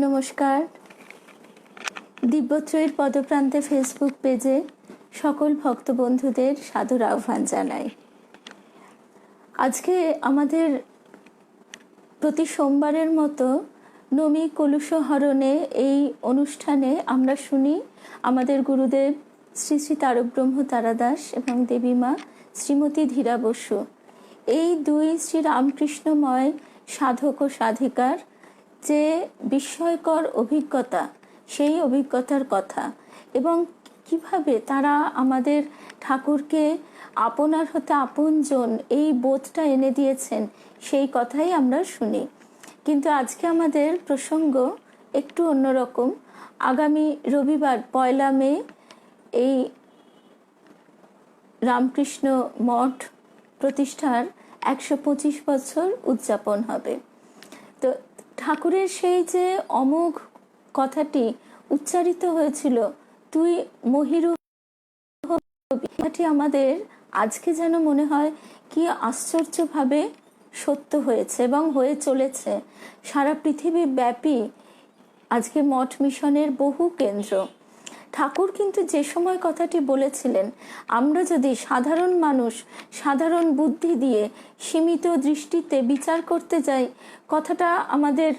নমস্কার। দিব্যত্রয়ীর পদপ্রান্তে ফেসবুক পেজে সকল ভক্ত বন্ধুদের সাদর আহ্বান জানাই। আজকে আমাদের প্রতি সোমবারের মতো নমি কলুষহরণে এই অনুষ্ঠানে আমরা শুনি আমাদের গুরুদেব শ্রী শ্রী তারকব্রহ্ম তারাদাস এবং দেবীমা শ্রীমতী ধীরা বসু, এই দুই শ্রী রামকৃষ্ণময় সাধক ও সাধিকার যে বিস্ময়কর অভিজ্ঞতা, সেই অভিজ্ঞতার কথা এবং কিভাবে তারা আমাদের ঠাকুরকে আপনার হতে আপনজন এই বোধটা এনে দিয়েছেন, সেই কথাই আমরা শুনি। কিন্তু আজকে আমাদের প্রসঙ্গ একটু অন্যরকম। আগামী রবিবার 1 মে এই রামকৃষ্ণ মঠ প্রতিষ্ঠার 125 বছর উদযাপন হবে। তো ঠাকুরের সেই যে অমোঘ কথাটি উচ্চারিত হয়েছিল, তুই মহিরু হবি, আমাদের আজকে যেন মনে হয় কি আশ্চর্যভাবে সত্য হয়েছে এবং হয়ে চলেছে। সারা পৃথিবী ব্যাপী আজকে মঠ মিশনের বহু কেন্দ্র। ঠাকুর কিন্তু যে সময় কথাটি বলেছিলেন, আমরা যদি সাধারণ মানুষ সাধারণ বুদ্ধি দিয়ে সীমিত দৃষ্টিতে বিচার করতে যাই, কথাটা আমাদের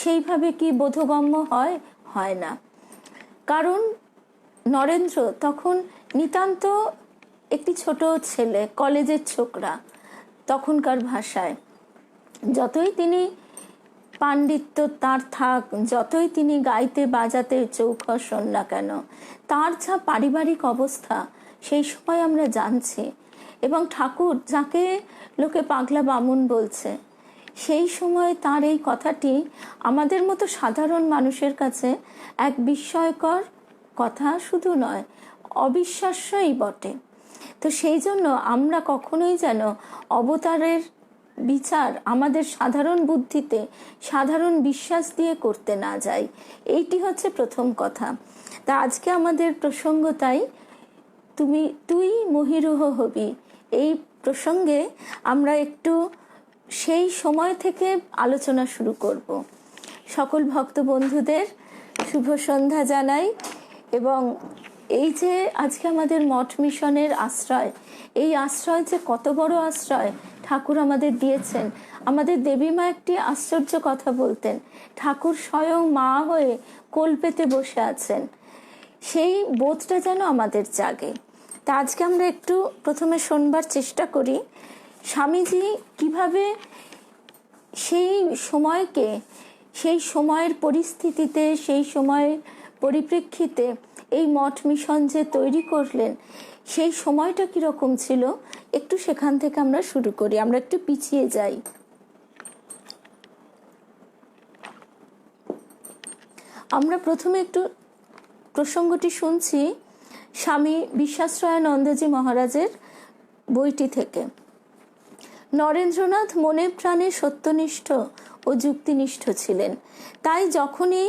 সেইভাবে কি বোধগম্য হয় না। কারণ নরেন্দ্র তখন নিতান্ত একটি ছোট ছেলে, কলেজের ছোকরা তখনকার ভাষায়। যতই তিনি পাণ্ডিত্য তার থাক, যতই তিনি গাইতে বাজাতে চৌখস হন না কেন, তার যা পারিবারিক অবস্থা সেই সময় আমরা জানছি। এবং ঠাকুর যাকে লোকে পাগলা বামুন বলছে, সেই সময় তার এই কথাটি আমাদের মতো সাধারণ মানুষের কাছে এক বিস্ময়কর কথা শুধু নয়, অবিশ্বাস্যই বটে। তো সেই জন্য আমরা কখনোই যেন অবতারের বিচার আমাদের সাধারণ বুদ্ধিতে সাধারণ বিশ্বাস দিয়ে করতে না যাই, এইটি হচ্ছে প্রথম কথা। তা আজকে আমাদের প্রসঙ্গ তাই তুই মহিরুহ হবি। এই প্রসঙ্গে আমরা একটু সেই সময় থেকে আলোচনা শুরু করব। সকল ভক্ত বন্ধুদের শুভ সন্ধ্যা জানাই। এবং এই যে আজকে আমাদের মঠ মিশনের আশ্রয়, এই আশ্রয় যে কত বড় আশ্রয় ঠাকুর আমাদের দিয়েছেন। আমাদের দেবীমা একটি আশ্চর্য কথা বলতেন, ঠাকুর স্বয়ং মা হয়ে কোল পেতে বসে আছেন, সেই বোধটা যেন আমাদের জাগে। তা আজকে আমরা একটু প্রথমে শোনবার চেষ্টা করি স্বামীজি কিভাবে সেই সময়কে, সেই সময়ের পরিস্থিতিতে, সেই সময়ের পরিপ্রেক্ষিতে এই মঠ মিশন যে তৈরি করলেন, সেই সময়টা কিরকম ছিল, একটু সেখান থেকে আমরা শুরু করি। আমরা একটু পিছিয়ে যাই। আমরা প্রথমে একটু প্রসঙ্গটি শুনছি স্বামী বিশ্বাশ্রয়ানন্দজি মহারাজের বইটি থেকে। নরেন্দ্রনাথ মনে প্রাণে সত্যনিষ্ঠ ও যুক্তিনিষ্ঠ ছিলেন। তাই যখনই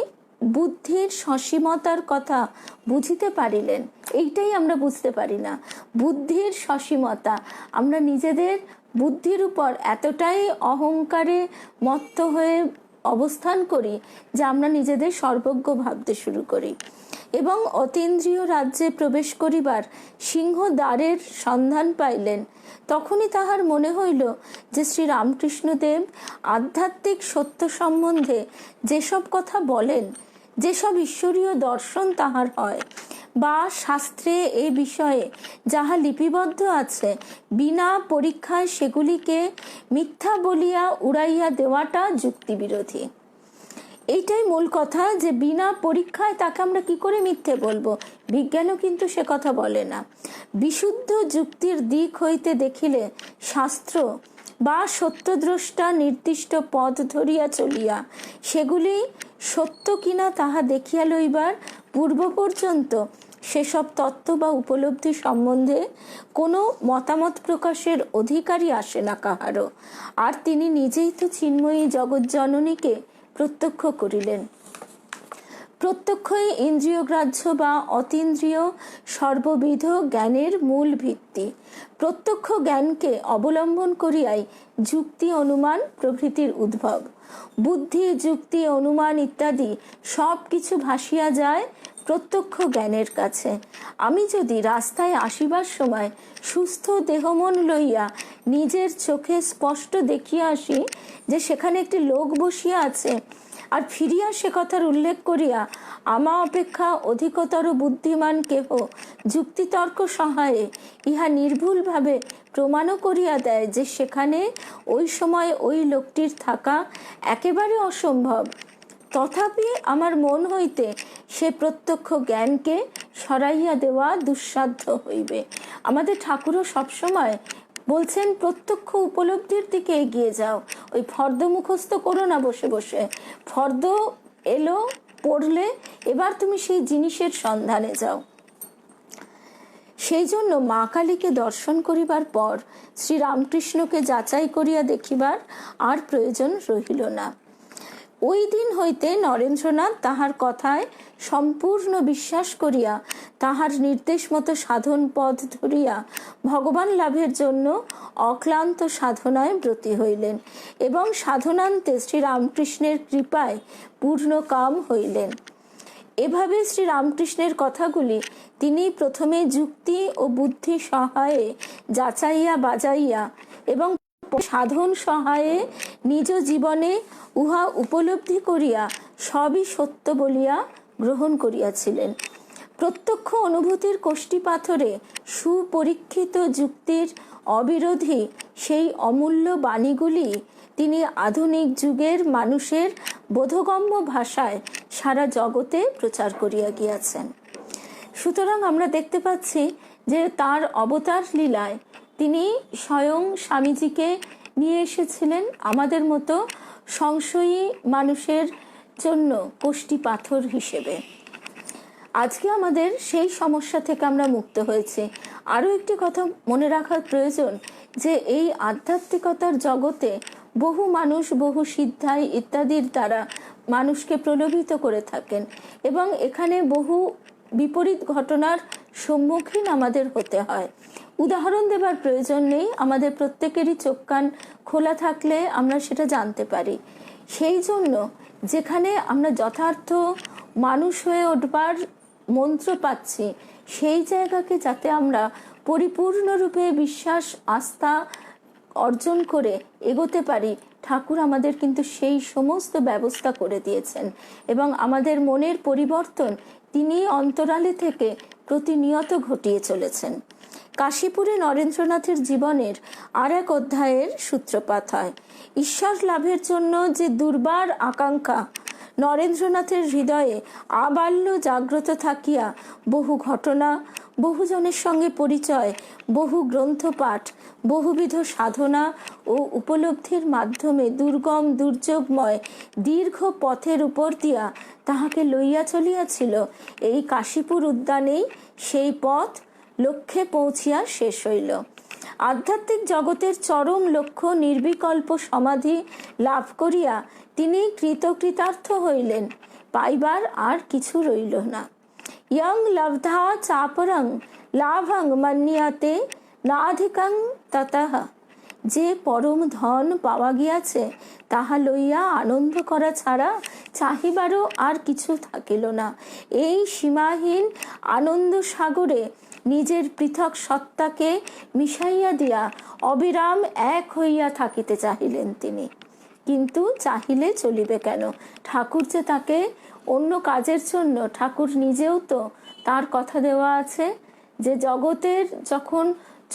বুদ্ধির সসীমতার কথা বুঝিতে পারিলেন, এইটাই আমরা বুঝতে পারি না, বুদ্ধির সসীমতা। আমরা নিজেদের বুদ্ধির উপর এতটাই অহংকারে মত্ত হয়ে অবস্থান করি যে আমরা নিজেদের সর্বজ্ঞ ভাবতে শুরু করি। এবং অতীন্দ্রিয় রাজ্যে প্রবেশ করিবার সিংহ দ্বারের সন্ধান পাইলেন। তখনই তাহার মনে হইল যে শ্রী রামকৃষ্ণদেব আধ্যাত্মিক সত্য সম্বন্ধে যেসব কথা বলেন, যেসব ঈশ্বরীয় দর্শন তাহার হয় বা শাস্ত্রে এ বিষয়ে যাহা লিপিবদ্ধ আছে, বিনা পরীক্ষায় সেগুলিকে মিথ্যা বলিয়া উড়াইয়া দেওয়াটা যুক্তিবিরোধী। এইটাই মূল কথা, যে বিনা পরীক্ষায় তাকে আমরা কি করে মিথ্যে বলবো। বিজ্ঞানও কিন্তু সে কথা বলে না। বিশুদ্ধ যুক্তির দিক হইতে দেখিলে শাস্ত্র বা সত্যদ্রষ্টা নির্দিষ্ট পথ ধরিয়া চলিয়া সেগুলি সত্য কিনা তাহা দেখিয়া লইবার পূর্ব পর্যন্ত সেসব তত্ত্ব বা উপলব্ধি সম্বন্ধে কোনো মতামত প্রকাশের অধিকারী আসে না কাহারও। আর তিনি নিজেই তো চিন্ময়ী জগজ্জননীকে প্রত্যক্ষ করিলেন। প্রত্যক্ষই ইন্দ্রিয়গ্রাহ্য বা অতীন্দ্রিয় সর্ববিধ জ্ঞানের মূল ভিত্তি। প্রত্যক্ষ জ্ঞানকে অবলম্বন করিয়াই যুক্তি, অনুমান প্রভৃতির উদ্ভব। বুদ্ধি, যুক্তি, অনুমান ইত্যাদি সব কিছু ভাসিয়া যায় প্রত্যক্ষ জ্ঞানের কাছে। আমি যদি রাস্তায় আসিবার সময় সুস্থ দেহমন লইয়া নিজের চোখে স্পষ্ট দেখিয়া আসি যে সেখানে একটি লোক বসিয়া আছে, আর ফিরিয়া সে কথার উল্লেখ করিয়া আমা অপেক্ষা অধিকতর বুদ্ধিমান কেহ যুক্তিতর্ক সহায়ে ইহা নির্ভুলভাবে প্রমাণও করিয়া দেয় যে সেখানে ওই সময় ওই লোকটির থাকা একেবারে অসম্ভব, তথাপি আমার মন হইতে সে প্রত্যক্ষ জ্ঞানকে সরাইয়া দেওয়া দুঃসাধ্য হইবে। আমাদের ঠাকুরও সবসময় বলছেন প্রত্যক্ষ উপলব্ধির দিকে এগিয়ে যাও, ওই ফর্দ মুখস্থ করো না বসে বসে। ফর্দ এলো, পড়লে, এবার তুমি সেই জিনিসের সন্ধানে যাও। সেই জন্য মা কালীকে দর্শন করিবার পর শ্রীরামকৃষ্ণকে যাচাই করিয়া দেখিবার আর প্রয়োজন রহিল না। ওই দিন হইতে নরেন্দ্রনাথ তাহার কথায় সম্পূর্ণ বিশ্বাস করিয়া তাহার নির্দেশ মতো সাধন পথ ধরিয়া ভগবান লাভের জন্য অক্লান্ত সাধনায় ব্রতী হইলেন এবং সাধনান্তে শ্রীরামকৃষ্ণের কৃপায় পূর্ণকাম হইলেন। এভাবে শ্রীরামকৃষ্ণের কথাগুলি তিনি প্রথমে যুক্তি ও বুদ্ধি সহায়ে যাচাইয়া বাজাইয়া এবং সাধন সহায়ে নিজ জীবনে উহা উপলব্ধি করিয়া সবই সত্য বলিয়া গ্রহণ করিয়াছিলেন। প্রত্যক্ষ অনুভূতির কোষ্ঠী পাথরে সুপরীক্ষিত যুক্তির অবিরোধী সেই অমূল্য বাণীগুলি তিনি আধুনিক যুগের মানুষের বোধগম্য ভাষায় সারা জগতে প্রচার করিয়া গিয়াছেন। সুতরাং আমরা দেখতে পাচ্ছি যে তার অবতার লীলায় তিনি স্বয়ং স্বামীজিকে নিয়ে এসেছিলেন আমাদের মতো সংশয়ী মানুষের জন্য কোষ্ঠী পাথর হিসেবে। আজকে আমাদের সেই সমস্যা থেকে আমরা মুক্ত হয়েছি। আরও একটি কথা মনে রাখার প্রয়োজন যে এই আধ্যাত্মিকতার জগতে বহু মানুষ বহু সিদ্ধাই ইত্যাদির দ্বারা মানুষকে প্রলোভিত করে থাকেন এবং এখানে বহু বিপরীত ঘটনার সম্মুখীন আমাদের হতে হয়। উদাহরণ দেবার প্রয়োজন নেই, আমাদের প্রত্যেকেরই চোখ কান খোলা থাকলে আমরা সেটা জানতে পারি। সেই জন্য যেখানে আমরা যথার্থ মানুষ হয়ে উঠবার মন্ত্র পাচ্ছি সেই জায়গাকে যাতে আমরা পরিপূর্ণরূপে বিশ্বাস আস্থা অর্জন করে এগোতে পারি, ঠাকুর আমাদের কিন্তু সেই সমস্ত ব্যবস্থা করে দিয়েছেন এবং আমাদের মনের পরিবর্তন তিনি অন্তরালে থেকে প্রতিনিয়ত ঘটিয়ে চলেছেন। কাশীপুরে নরেন্দ্রনাথের জীবনের আর এক অধ্যায়ের সূত্রপাত হয়। ঈশ্বর লাভের জন্য যে দুর্বার আকাঙ্ক্ষা নরেন্দ্রনাথের হৃদয়ে আবাল্য জাগ্রত থাকিয়া বহু ঘটনা, বহুজনের সঙ্গে পরিচয়, বহু গ্রন্থপাঠ, বহুবিধ সাধনা ও উপলব্ধির মাধ্যমে দুর্গম দুর্যোগময় দীর্ঘ পথের উপর দিয়া তাহাকে লইয়া চলিয়াছিল, এই কাশীপুর উদ্যানেই সেই পথ লক্ষ্যে পৌঁছিয়া শেষ হইল। আধ্যাত্মিক জগতের চরম লক্ষ্য নির্বিকল্প সমাধি লাভ করিয়া তিনি কৃতকৃতার্থ হইলেন, পাইবার আর কিছু রইল না। ইয়ং লব্ধা চাপরং লাভং মন্যাতে নাধিকং ততঃ, যে পরম ধন পাওয়া গিয়াছে তাহা লইয়া আনন্দ করা ছাড়া চাহিবারও আর কিছু থাকিল না। এই সীমাহীন আনন্দ সাগরে নিজের পৃথক সত্তাকে মিশাইয়া দিয়া অবিরাম এক হইয়া থাকিতে চাহিলেন তিনি। কিন্তু চাহিলে চলিবে কেন? ঠাকুর যে তাকে অন্য কাজের জন্য, ঠাকুর নিজেও তো তার কথা দেওয়া আছে যে জগতের যখন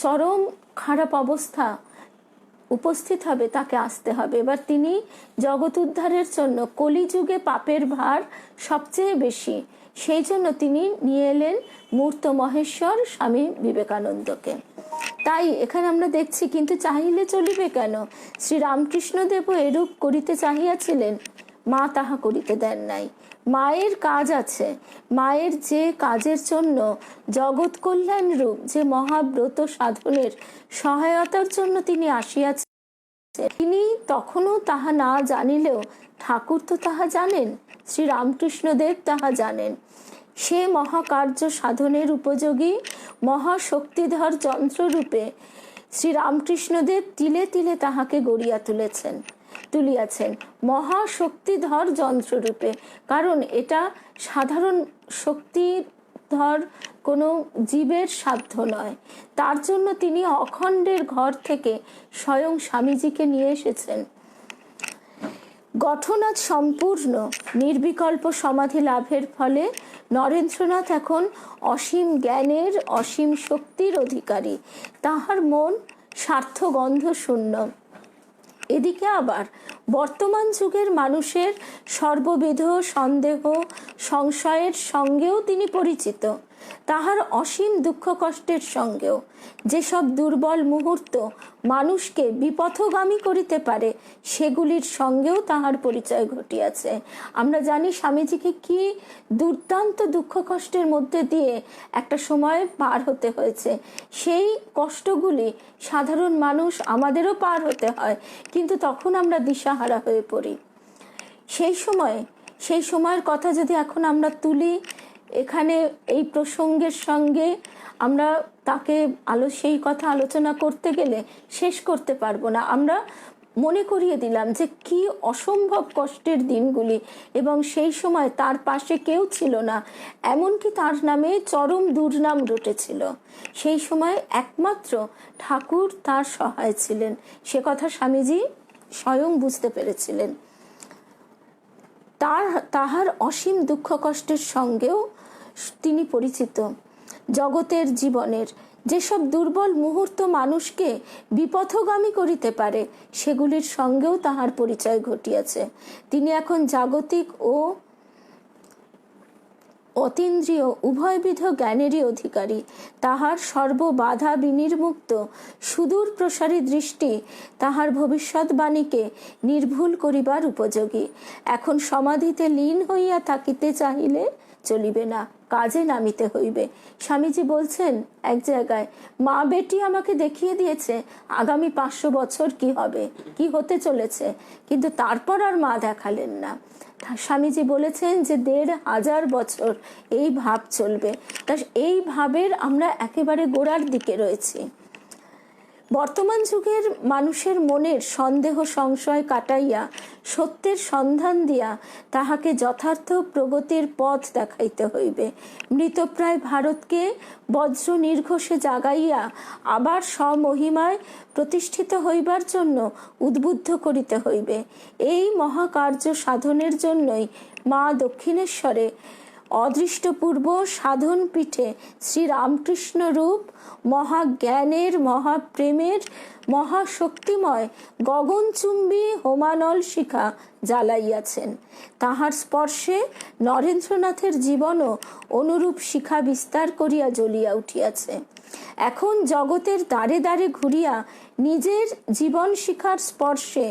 চরম খারাপ অবস্থা উপস্থিত হবে তাকে আসতে হবে। এবার তিনি জগৎ উদ্ধারের জন্য, কলিযুগে পাপের ভার সবচেয়ে বেশি, সেই জন্য তিনি নিয়ে এলেন মূর্ত মহেশ্বর স্বামী বিবেকানন্দকে। তাই এখানে আমরা দেখছি কিন্তু চাহিলে চলিবে কেন? শ্রীরামকৃষ্ণদেবও এরূপ করিতে চাহিয়াছিলেন, মা তাহা করিতে দেন নাই। মায়ের কাজ আছে, মায়ের যে কাজের জন্য জগৎ কল্যাণ রূপ যে মহাব্রত সাধনের সহায়তার জন্য তিনি আসিয়াছেন, তিনি তখনও তাহা না জানিলেও ঠাকুর তো তাহা জানেন, শ্রীরামকৃষ্ণদেব তাহা জানেন। সে মহাকার্য সাধনের উপযোগী মহাশক্তিধর যন্ত্ররূপে শ্রীরামকৃষ্ণদেব তিলে তিলে তাহাকে গড়িয়া তুলেছেন। তুলিয়াছেন মহাশক্তিধর যন্ত্ররূপে। কারণ এটা সাধারণ শক্তিধর কোনো জীবের সাধ্য নয়। তার জন্য তিনি অখণ্ডের ঘর থেকে স্বয়ং স্বামীজিকে নিয়ে এসেছেন। গঠন আজ সম্পূর্ণ। নির্বিকল্প সমাধি লাভের ফলে নরেন্দ্রনাথ এখন অসীম জ্ঞানের, অসীম শক্তির অধিকারী। তাহার মন স্বার্থগন্ধ শূন্য। এদিকে আবার বর্তমান যুগের মানুষের সর্ববিধ সন্দেহ সংশয়ের সঙ্গেও তিনি পরিচিত। তাহার অসীম দুঃখ কষ্টের সঙ্গেও যেসব দুর্বল মুহূর্ত মানুষকে বিপথগামী করিতে পারে সেগুলির সঙ্গেও তাহার পরিচয় ঘটিয়াছে। আমরা জানি স্বামীজিকে কি দুর্দান্ত দুঃখ কষ্টের মধ্যে দিয়ে একটা সময় পার হতে হয়েছে। সেই কষ্টগুলি সাধারণ মানুষ আমাদেরও পার হতে হয়, কিন্তু তখন আমরা দিশাহারা হয়ে পড়ি। সেই সময়ের কথা যদি এখন আমরা তুলি, এখানে এই প্রসঙ্গের সঙ্গে আমরা তাকে সেই কথা আলোচনা করতে গেলে শেষ করতে পারবো না। আমরা মনে করিয়ে দিলাম যে কি অসম্ভব কষ্টের দিনগুলি, এবং সেই সময় তার পাশে কেউ ছিল না, এমনকি তার নামে চরম দুর্নাম রটেছিল। সেই সময় একমাত্র ঠাকুর তার সহায় ছিলেন, সে কথা স্বামীজি স্বয়ং বুঝতে পেরেছিলেন। তাহার অসীম দুঃখ কষ্টের সঙ্গেও তিনি পরিচিত। জগতের জীবনের যেসব দুর্বল মুহূর্ত মানুষকে বিপথগামী করিতে পারে সেগুলির সঙ্গেও তাহার পরিচয় ঘটিয়াছে। তিনি এখন জাগতিক ও অতীন্দ্রিয় উভয়বিধ জ্ঞানেরই অধিকারী। তাহার সর্ববাধা বিনির্মুক্ত সুদূর প্রসারী দৃষ্টি তাহার ভবিষ্যৎবাণীকে নির্ভুল করিবার উপযোগী। এখন সমাধিতে লীন হইয়া থাকিতে চাহিলে চলিবে না, কাজে নামিতে হইবে। স্বামীজি বলছেন এক জায়গায়, মা বেটি আমাকে দেখিয়ে দিয়েছে আগামী 500 বছর কি হবে, কি হতে চলেছে, কিন্তু তারপর আর মা দেখালেন না। স্বামীজি বলেছেন যে 1500 বছর এই ভাব চলবে। তা এই ভাবের আমরা একেবারে গোড়ার দিকে রয়েছি। বর্তমান যুগের মানুষের মনের সন্দেহ সংশয় কাটাইয়া সত্যের সন্ধান দিয়া তাহাকে যথার্থ প্রগতির পথ দেখাইতে হইবে। মৃতপ্রায় ভারতকে বজ্র নির্ঘোষে জাগাইয়া আবার স্বমহিমায় প্রতিষ্ঠিত হইবার জন্য উদ্বুদ্ধ করিতে হইবে। এই মহাকার্য সাধনের জন্যই মা দক্ষিণেশ্বরে অদৃষ্টপূর্ব সাধন পীঠে শ্রীরামকৃষ্ণ রূপ মহাজ্ঞানের, মহাপ্রেমের, মহাশক্তিময় গগনচুম্বী হোমানল শিখা জ্বালাইয়াছেন। তাহার স্পর্শে নরেন্দ্রনাথের জীবনও অনুরূপ শিখা বিস্তার করিয়া জ্বলিয়া উঠিয়াছে। এখন জগতের দ্বারে দ্বারে ঘুরিয়া নিজের জীবন শিখার স্পর্শে,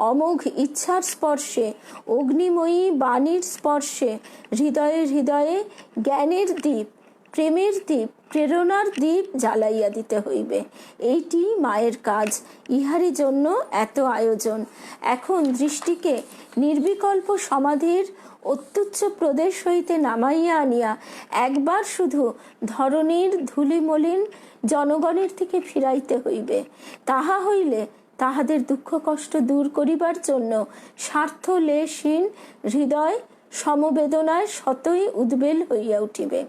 অমোঘ ইচ্ছার স্পর্শে, অগ্নিময়ী বাণীর স্পর্শে হৃদয়ে হৃদয়ে জ্ঞানের দ্বীপ, প্রেমের দ্বীপ, প্রেরণার দ্বীপ জ্বালাইয়া দিতে হইবে। এইটি মায়ের কাজ, ইহারই জন্য এত আয়োজন। এখন দৃষ্টিকে নির্বিকল্প সমাধির অত্যুচ্চ প্রদেশ হইতে নামাইয়া আনিয়া একবার শুধু ধরণীর ধূলিমলিন জনগণের থেকে ফিরাইতে হইবে। তাহা হইলে তাহাদের দুঃখ কষ্ট দূর করিবার জন্য স্বার্থ লেশহীন হৃদয় সমবেদনায় শতই উদ্বেল হইয়া উঠিবে।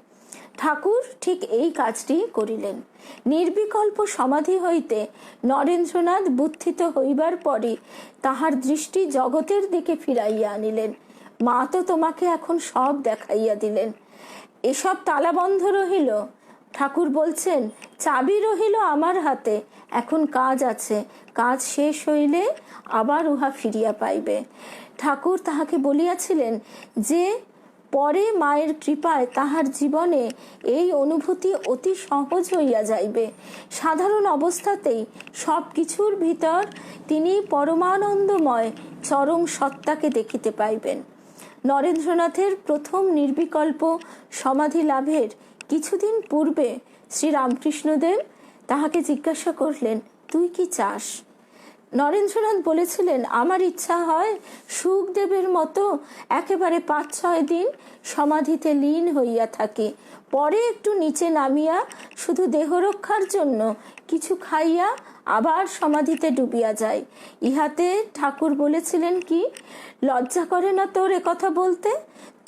ঠাকুর ঠিক এই কাজটি করিলেন। নির্বিকল্প সমাধি হইতে নরেন্দ্রনাথ বুদ্ধিত হইবার পরই তাহার দৃষ্টি জগতের দিকে ফিরাইয়া আনিলেন। মা তো তোমাকে এখন সব দেখাইয়া দিলেন, এসব তালাবন্ধ রহিল। ঠাকুর বলছেন, চাবি রহিল আমার হাতে, এখন কাজ আছে, কাজ শেষ হইলে আবার উহা ফিরিয়া পাইবে। ঠাকুর তাহাকে বলিয়াছিলেন যে পরে মায়ের কৃপায় তাহার জীবনে এই অনুভূতি অতি সহজ হইয়া যাইবে। সাধারণ অবস্থাতেই সব কিছুর ভিতর তিনি পরমানন্দময় চরম সত্তাকে দেখিতে পাইবেন। নরেন্দ্রনাথের প্রথম নির্বিকল্প সমাধি লাভের কিছুদিন পূর্বে শ্রীরামকৃষ্ণদেব তাহাকে জিজ্ঞাসা করলেন, তুই কি চাস? নরেন্দ্রনাথ বলেছিলেন, আমার ইচ্ছা হয় সুখদেবের মতো একেবারে 5-6 দিন সমাধিতে লীন হইয়া থাকি, পরে একটু নিচে নামিয়া শুধু দেহ রক্ষার জন্য কিছু খাইয়া আবার সমাধিতে ডুবিয়া যায়। ইহাতে ঠাকুর বলেছিলেন কি, লজ্জা করে না তোর এ কথা বলতে?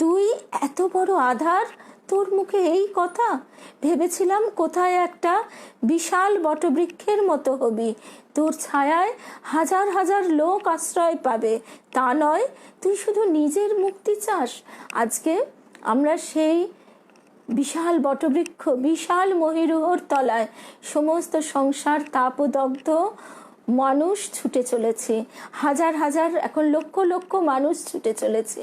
তুই এত বড় আধার, তোর মুখে এই কথা? ভেবেছিলাম কোথায় একটা বিশাল বটবৃক্ষের মতো হবি, তোর ছায়ায় হাজার হাজার লোক আশ্রয় পাবে। তা নয়, তুই শুধু নিজের মুক্তি চাস। আজকে আমরা সেই বিশাল বটবৃক্ষ, বিশাল মহিরুহর তলায় সমস্ত সংসার তাপদগ্ধ মানুষ ছুটে চলেছে, হাজার হাজার, এখন লক্ষ লক্ষ মানুষ ছুটে চলেছে।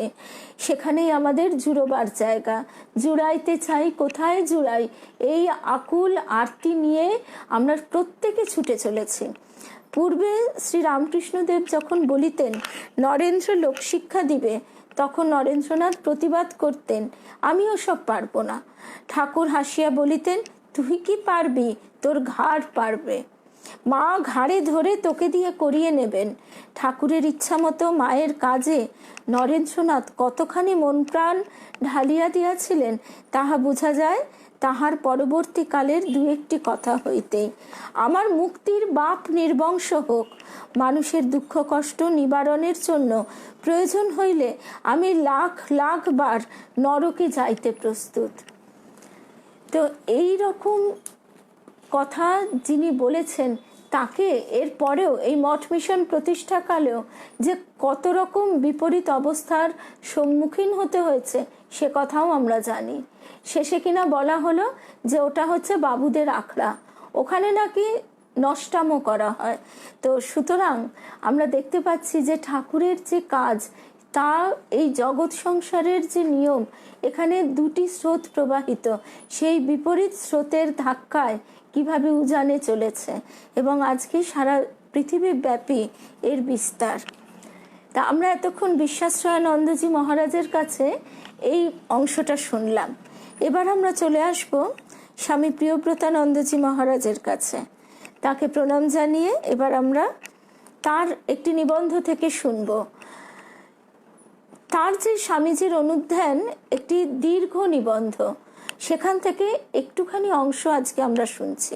সেখানেই আমাদের জুড়োবার জায়গা। জুড়াইতে চাই, কোথায় জুড়াই, এই আকুল আরতি নিয়ে আমরা প্রত্যেকে ছুটে চলেছি। পূর্বে শ্রী রামকৃষ্ণদেব যখন বলিতেন নরেন্দ্র লোকশিক্ষা দিবে, তখন নরেন্দ্রনাথ প্রতিবাদ করতেন, আমি ওসব পারবো না। ঠাকুর হাসিয়া বলিতেন, তুই কি পারবি? তোর ঘাড় পারবে, মা ঘাড়ে ধরে তোকে দিয়ে করিয়ে নেবেন। ঠাকুরের ইচ্ছা মতো মায়ের কাজে নরেন্দ্রনাথ কতখানি মন প্রাণ ঢালিয়া দিয়াছিলেন তাহা বোঝা যায় তাহার পরবর্তীকালের 2-1টি কথা হইতেই। আমার মুক্তির বাপ নির্বংশ হোক, মানুষের দুঃখ কষ্ট নিবারণের জন্য প্রয়োজন হইলে আমি লাখ লাখ বার নরকে যাইতে প্রস্তুত। তো এই রকম কথা যিনি বলেছেন, তাকে এর পরেও এই মঠ মিশন প্রতিষ্ঠাকালেও যে কত রকম বিপরীত অবস্থার সম্মুখীন হতে হয়েছে সে কথাও আমরা জানি। শেষে কিনা বলা হলো যে ওটা হচ্ছে বাবুদের আখড়া, ওখানে নাকি নষ্টামো করা হয়। তো সুতরাং আমরা দেখতে পাচ্ছি যে ঠাকুরের যে কাজ, তা এই জগৎ সংসারের যে নিয়ম, এখানে 2টি স্রোত প্রবাহিত, সেই বিপরীত স্রোতের ধাক্কায় কিভাবে উজানে চলেছে এবং আজকে সারা পৃথিবী ব্যাপী এর বিস্তার। তা আমরা এতক্ষণ বিশ্বাশ্রয়ানন্দজি মহারাজের কাছে এই অংশটা শুনলাম। এবার আমরা চলে আসব স্বামী প্রিয়ব্রতানন্দজি মহারাজের কাছে। তাকে প্রণাম জানিয়ে এবার আমরা তার একটি নিবন্ধ থেকে শুনব। তার যে স্বামীজির অনুধ্যান একটি দীর্ঘ নিবন্ধ, সেখান থেকে একটুখানি অংশ আজকে আমরা শুনছি।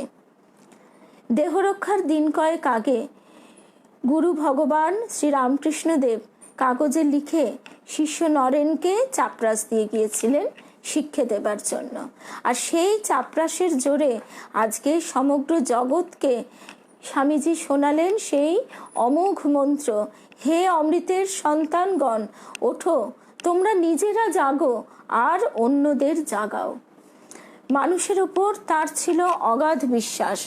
দেহরক্ষার দিন কয়েক আগে গুরু ভগবান শ্রী রামকৃষ্ণদেব কাগজে লিখে শিষ্য নরেনকে চাপরাস দিয়ে গিয়েছিলেন শিক্ষা দেবার জন্য। আর সেই চাপরাসের জোরে আজকে সমগ্র জগৎকে স্বামীজি শোনালেন সেই অমোঘ মন্ত্র, হে অমৃতের সন্তানগণ, ওঠো, তোমরা নিজেরা জাগো আর অন্যদের জাগাও। মানুষের উপর তার ছিল অগাধ বিশ্বাস,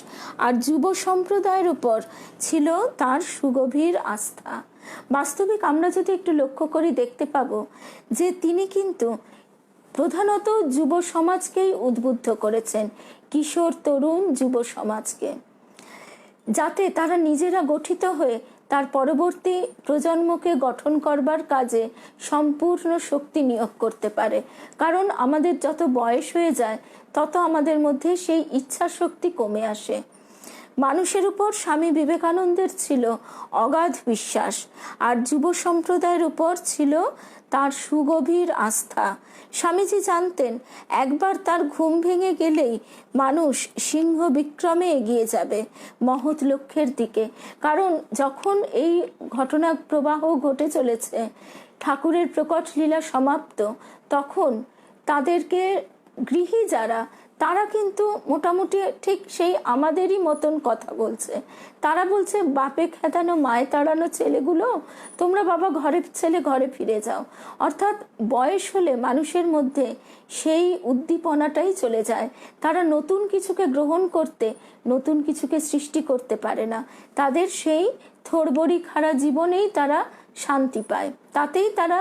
আর যুব সম্প্রদায়ের উপর ছিল তার সুগভীর আস্থা। বাস্তবিক আমরা যদি একটু লক্ষ্য করি দেখতে পাবো যে তিনি কিন্তু প্রধানত যুব সমাজকেই উদ্বুদ্ধ করেছেন, কিশোর তরুণ যুব সমাজকে, যাতে তারা নিজেরা গঠিত হয়ে তার পরবর্তী প্রজন্মকে গঠন করবার কাজে সম্পূর্ণ শক্তি নিয়োগ করতে পারে। কারণ আমাদের যত বয়স হয়ে যায় তত আমাদের মধ্যে সেই ইচ্ছা শক্তি কমে আসে। মানুষের উপর স্বামী বিবেকানন্দের ছিল অগাধ বিশ্বাস, আর যুব সম্প্রদায়ের উপর ছিল তার সুগভীর আস্থা। স্বামীজি জানতেন একবার তার ঘুম ভেঙে গেলেই মানুষ সিংহ বিক্রমে এগিয়ে যাবে মহৎ লক্ষ্যের দিকে। কারণ যখন এই ঘটনা প্রবাহ ঘটে চলেছে, ঠাকুরের প্রকট লীলা সমাপ্ত, তখন তাদেরকে গৃহী যারা, তারা কিন্তু মোটামুটি ঠিক সেই আমাদেরই মতন কথা বলছে। তারা বলছে, বাপে খেদানো মায়ে তাড়ানো ছেলেগুলো, তোমরা বাবা ঘরে ছেলে ঘরে ফিরে যাও। অর্থাৎ বয়স হলে মানুষের মধ্যে সেই উদ্দীপনাটাই চলে যায়। তারা নতুন কিছুকে গ্রহণ করতে, নতুন কিছুকে সৃষ্টি করতে পারে না। তাদের সেই থোড়বড়ি খাড়া জীবনেই তারা শান্তি পায়, তাতেই তারা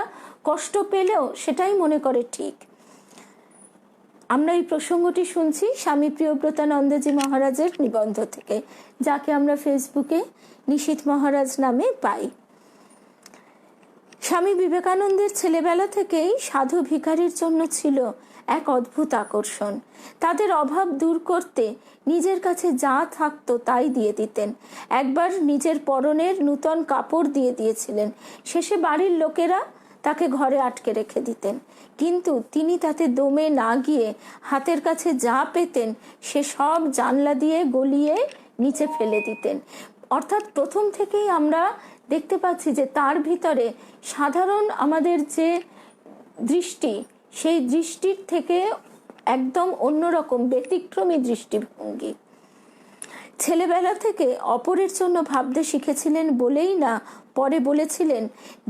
কষ্ট পেলেও সেটাই মনে করে ঠিক। আমরা এই প্রসঙ্গটি শুনছি স্বামী প্রিয়ব্রতানন্দজি মহারাজের নিবন্ধ থেকে, যাকে আমরা ফেসবুকে নিশীথ মহারাজ নামে পাই। স্বামী বিবেকানন্দের ছেলেবেলা থেকেই সাধু ভিখারির জন্য ছিল এক অদ্ভুত আকর্ষণ। তাদের অভাব দূর করতে নিজের কাছে যা থাকতো তাই দিয়ে দিতেন। একবার নিজের পরনের নূতন কাপড় দিয়ে দিয়েছিলেন। শেষে বাড়ির লোকেরা তাকে ঘরে আটকে রেখে দিতেন, কিন্তু তিনি তাতে দমে না গিয়ে হাতের কাছে যা পেতেন সে সব জানলা দিয়ে গলিয়ে নিচে ফেলে দিতেন। অর্থাৎ প্রথম থেকেই আমরা দেখতে পাচ্ছি যে তার ভিতরে সাধারণ আমাদের যে দৃষ্টি, সেই দৃষ্টির থেকে একদম অন্যরকম ব্যতিক্রমী দৃষ্টিভঙ্গি। ছেলেবেলা থেকে অপরের জন্য ভাবতে শিখেছিলেন বলেই না পরে বলেছিলেন,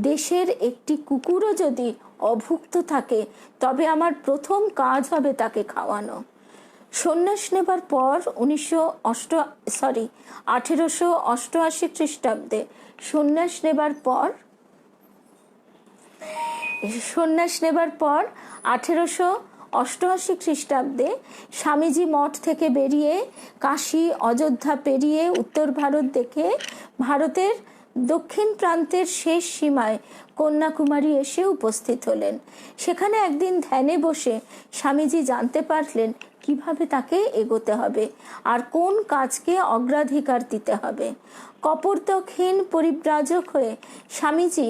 দেশের একটি কুকুরও যদি অভুক্ত থাকে তবে আমার প্রথম কাজ হবে তাকে খাওয়ানো। সন্ন্যাস নেবার পর 1888 খ্রিস্টাব্দে সন্ন্যাস নেবার পর 1888 খ্রিস্টাব্দে স্বামীজি মঠ থেকে বেরিয়ে কাশী অযোধ্যা পেরিয়ে উত্তর ভারত দেখে ভারতের দক্ষিণ প্রান্তের শেষ সীমায় কন্যাকুমারী এসে উপস্থিত হলেন। সেখানে একদিন ধ্যানে বসে স্বামীজি জানতে পারলেন কিভাবে তাকে এগোতে হবে আর কোন কাজকে অগ্রাধিকার দিতে হবে। কপর্দকহীন পরিব্রাজক হয়ে স্বামীজি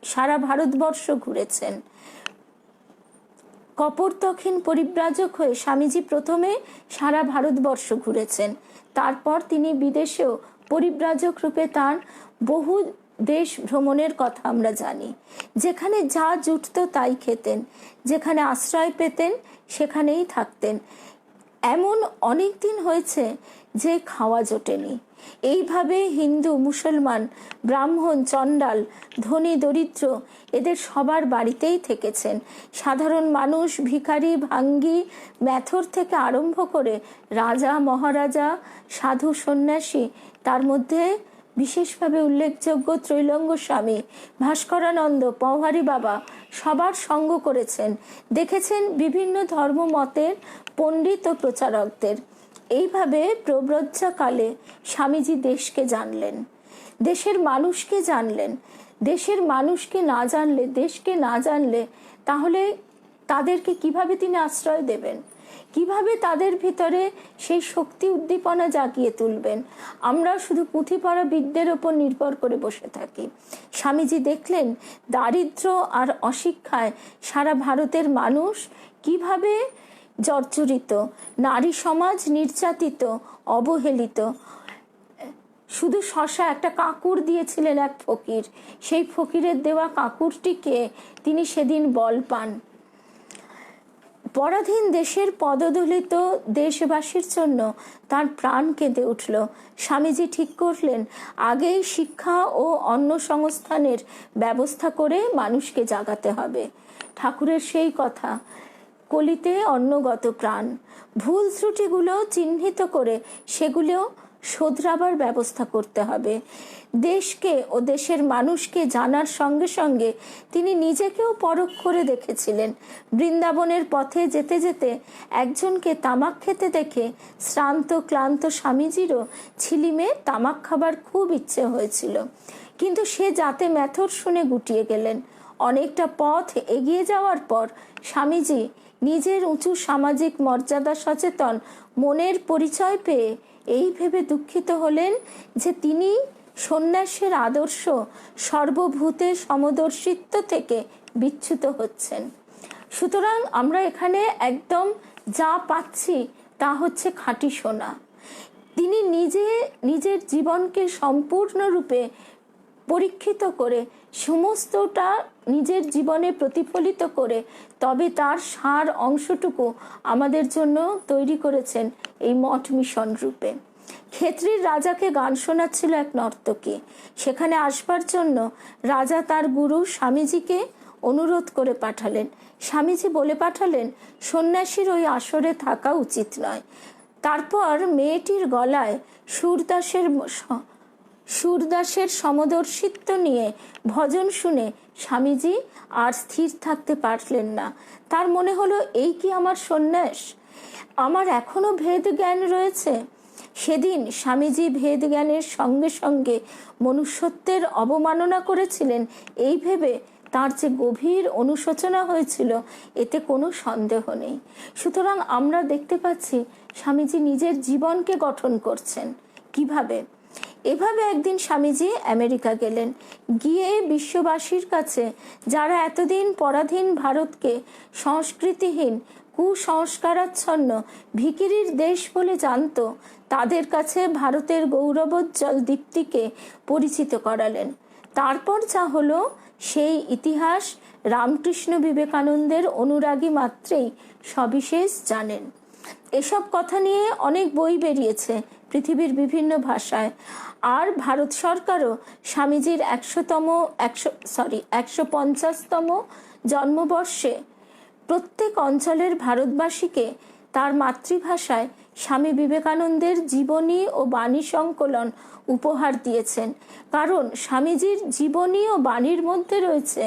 সারা ভারতবর্ষ ঘুরেছেন। কপর্দকহীন পরিব্রাজক হয়ে স্বামীজি প্রথমে সারা ভারতবর্ষ ঘুরেছেন। তারপর তিনি বিদেশেও পরিব্রাজক রূপে তার বহু দেশ ভ্রমণের কথা আমরা জানি। যেখানে যা জুটত তাই খেতেন, যেখানে আশ্রয় পেতেন সেখানেই থাকতেন। এমন অনেক দিন হয়েছে যে খাওয়া জোটেনি। এইভাবে হিন্দু, মুসলমান, ব্রাহ্মণ, চণ্ডাল, ধনী, দরিদ্র এদের সবার বাড়িতেই থেকেছেন। সাধারণ মানুষ, ভিখারি, ভাঙ্গি, মেথর থেকে আরম্ভ করে রাজা, মহারাজা, সাধু, সন্ন্যাসী, তার মধ্যে বিশেষভাবে উল্লেখযোগ্য ত্রৈলঙ্গ স্বামী, ভাস্করানন্দ, পওহারী বাবা সবার সঙ্গ করেছেন। দেখেছেন বিভিন্ন ধর্মমতের পণ্ডিত ও প্রচারকদের। এইভাবে প্রব্রজ্জাকালে স্বামীজি দেশকে জানলেন, দেশের মানুষকে জানলেন। দেশের মানুষকে না জানলে, দেশকে না জানলে তাহলে তাদেরকে কিভাবে তিনি আশ্রয় দেবেন, কিভাবে তাদের ভিতরে সেই শক্তি উদ্দীপনা জাগিয়ে তুলবেন? আমরা শুধু পুঁথি পড়া বিদ্যের ওপর নির্ভর করে বসে থাকি। স্বামীজি দেখলেন দারিদ্র্য আর অশিক্ষায় সারা ভারতের মানুষ কিভাবে জর্জরিত, নারী সমাজ নির্যাতিত, অবহেলিত। শুধু শশা একটা কাঁকুর দিয়েছিলেন এক ফকির, সেই ফকিরের দেওয়া কাঁকুরটিকে তিনি সেদিন বল পান। পরাধীন দেশের পদদলিত দেশবাসীর জন্য তার প্রাণ কেঁদে উঠল। স্বামীজি ঠিক করলেন আগেই শিক্ষা ও অন্ন সংস্থানের ব্যবস্থা করে মানুষকে জাগাতে হবে। ঠাকুরের সেই কথা, কলিতে অন্নগত প্রাণ। ভুল ত্রুটিগুলো চিহ্নিত করে সেগুলো শোধরাবার ব্যবস্থা করতে হবে। দেশকে ও দেশের মানুষকে জানার সঙ্গে সঙ্গে তিনি নিজেকেও পরখ করে দেখেছিলেন। বৃন্দাবনের পথে যেতে যেতে একজনকে তামাক খেতে দেখে শ্রান্ত ক্লান্ত স্বামীজিরও ছিলিমে তামাক খাবার খুব ইচ্ছে হয়েছিল, কিন্তু সে যাতে মেথর শুনে গুটিয়ে গেলেন। অনেকটা পথ এগিয়ে যাওয়ার পর স্বামীজি নিজের উঁচু সামাজিক মর্যাদা সচেতন মনের পরিচয় পেয়ে এই ভেবে দুঃখিত হলেন যে তিনি সন্ন্যাসের আদর্শ সর্বভূতে সমদর্শিত্ব থেকে বিচ্যুত হচ্ছেন। সুতরাং আমরা এখানে একদম যা পাচ্ছি তা হচ্ছে খাঁটি সোনা। তিনি নিজের জীবনকে সম্পূর্ণরূপে পরীক্ষিত করে সমস্তটা নিজের জীবনে প্রতিফলিত করে তবে তার সার অংশটুকু আমাদের জন্য তৈরি করেছেন এই মঠ মিশন রূপে। ক্ষেত্রীর রাজাকে গান শোনাচ্ছিল এক নর্তকী। সেখানে আসবার জন্য রাজা তার গুরু স্বামীজিকে অনুরোধ করে পাঠালেন। স্বামীজি বলে পাঠালেন সন্ন্যাসীর ওই আসরে থাকা উচিত নয়। তারপর মেয়েটির গলায় সুরদাসের সমদর্শিত্ব নিয়ে ভজন শুনে স্বামীজি আর স্থির থাকতে পারলেন না। তার মনে হলো এই কি আমার সন্ন্যাস? আমার এখনো ভেদ জ্ঞান রয়েছে? সেদিন স্বামীজি ভেদ জ্ঞানের সঙ্গে সঙ্গে মনুষ্যত্বের অবমাননা করেছিলেন এই ভেবে তার যে গভীর অনুশোচনা হয়েছিল এতে কোনো সন্দেহ নেই। সুতরাং আমরা দেখতে পাচ্ছি স্বামীজি নিজের জীবনকে গঠন করছেন কিভাবে। এভাবে একদিন স্বামীজি আমেরিকা গেলেন। গিয়ে বিশ্ববাসীর কাছে, যারা এতদিন পরাধীন ভারতকে সংস্কৃতিহীন, কুসংস্কারাচ্ছন্ন ভিখিরির দেশ বলে জানত, তাদের কাছে ভারতের গৌরবোজ্জ্বল দীপ্তিকে পরিচিত করালেন। তারপর যা হলো সেই ইতিহাস রামকৃষ্ণ বিবেকানন্দের অনুরাগী মাত্রেই সবিশেষ জানেন। এসব কথা নিয়ে অনেক বই বেরিয়েছে পৃথিবীর বিভিন্ন ভাষায়। আর ভারত সরকারও স্বামীজির 150তম জন্মবর্ষে প্রত্যেক অঞ্চলের ভারতবাসীকে তার মাতৃভাষায় স্বামী বিবেকানন্দের জীবনী ও বাণী সংকলন উপহার দিয়েছেন। কারণ স্বামীজির জীবনী ও বাণীর মধ্যে রয়েছে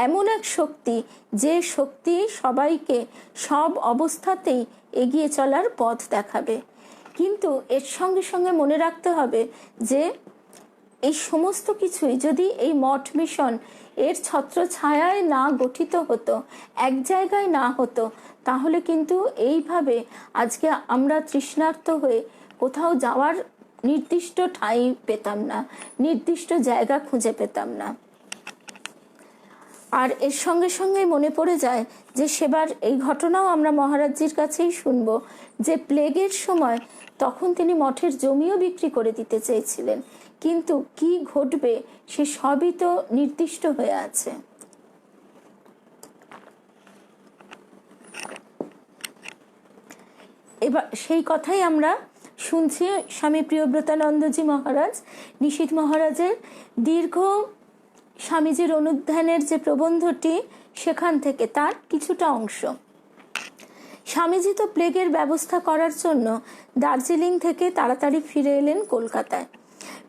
এমন এক শক্তি, যে শক্তি সবাইকে সব অবস্থাতেই এগিয়ে চলার পথ দেখাবে। কিন্তু এর সঙ্গে সঙ্গে মনে রাখতে হবে যে এই সমস্ত কিছুই যদি এই মঠ মিশন এর ছত্রছায়ায় না গঠিত হতো, এক জায়গায় না হতো, তাহলে কিন্তু এইভাবে আজকে আমরা তৃষ্ণার্ত হয়ে কোথাও যাওয়ার নির্দিষ্ট ঠাঁই পেতাম না, নির্দিষ্ট জায়গা খুঁজে পেতাম না। আর এর সঙ্গে সঙ্গে মনে পড়ে যায় যে সেবার এই ঘটনাও আমরা মহারাজজির কাছেই শুনব, যে প্লেগের সময় তখন তিনি মঠের জমিও বিক্রি করে দিতে চেয়েছিলেন, কিন্তু কি ঘটবে সে সবই তো নির্দিষ্ট হয়ে আছে। এবার সেই কথাই আমরা শুনছি স্বামী প্রিয়ব্রতানন্দজি মহারাজ, নিশীথ মহারাজের দীর্ঘ স্বামীজির অনুধ্যানের যে প্রবন্ধটি, সেখান থেকে তার কিছুটা অংশ। স্বামীজি তো প্লেগের ব্যবস্থা করার জন্য দার্জিলিং থেকে তাড়াতাড়ি ফিরে এলেন কলকাতায়।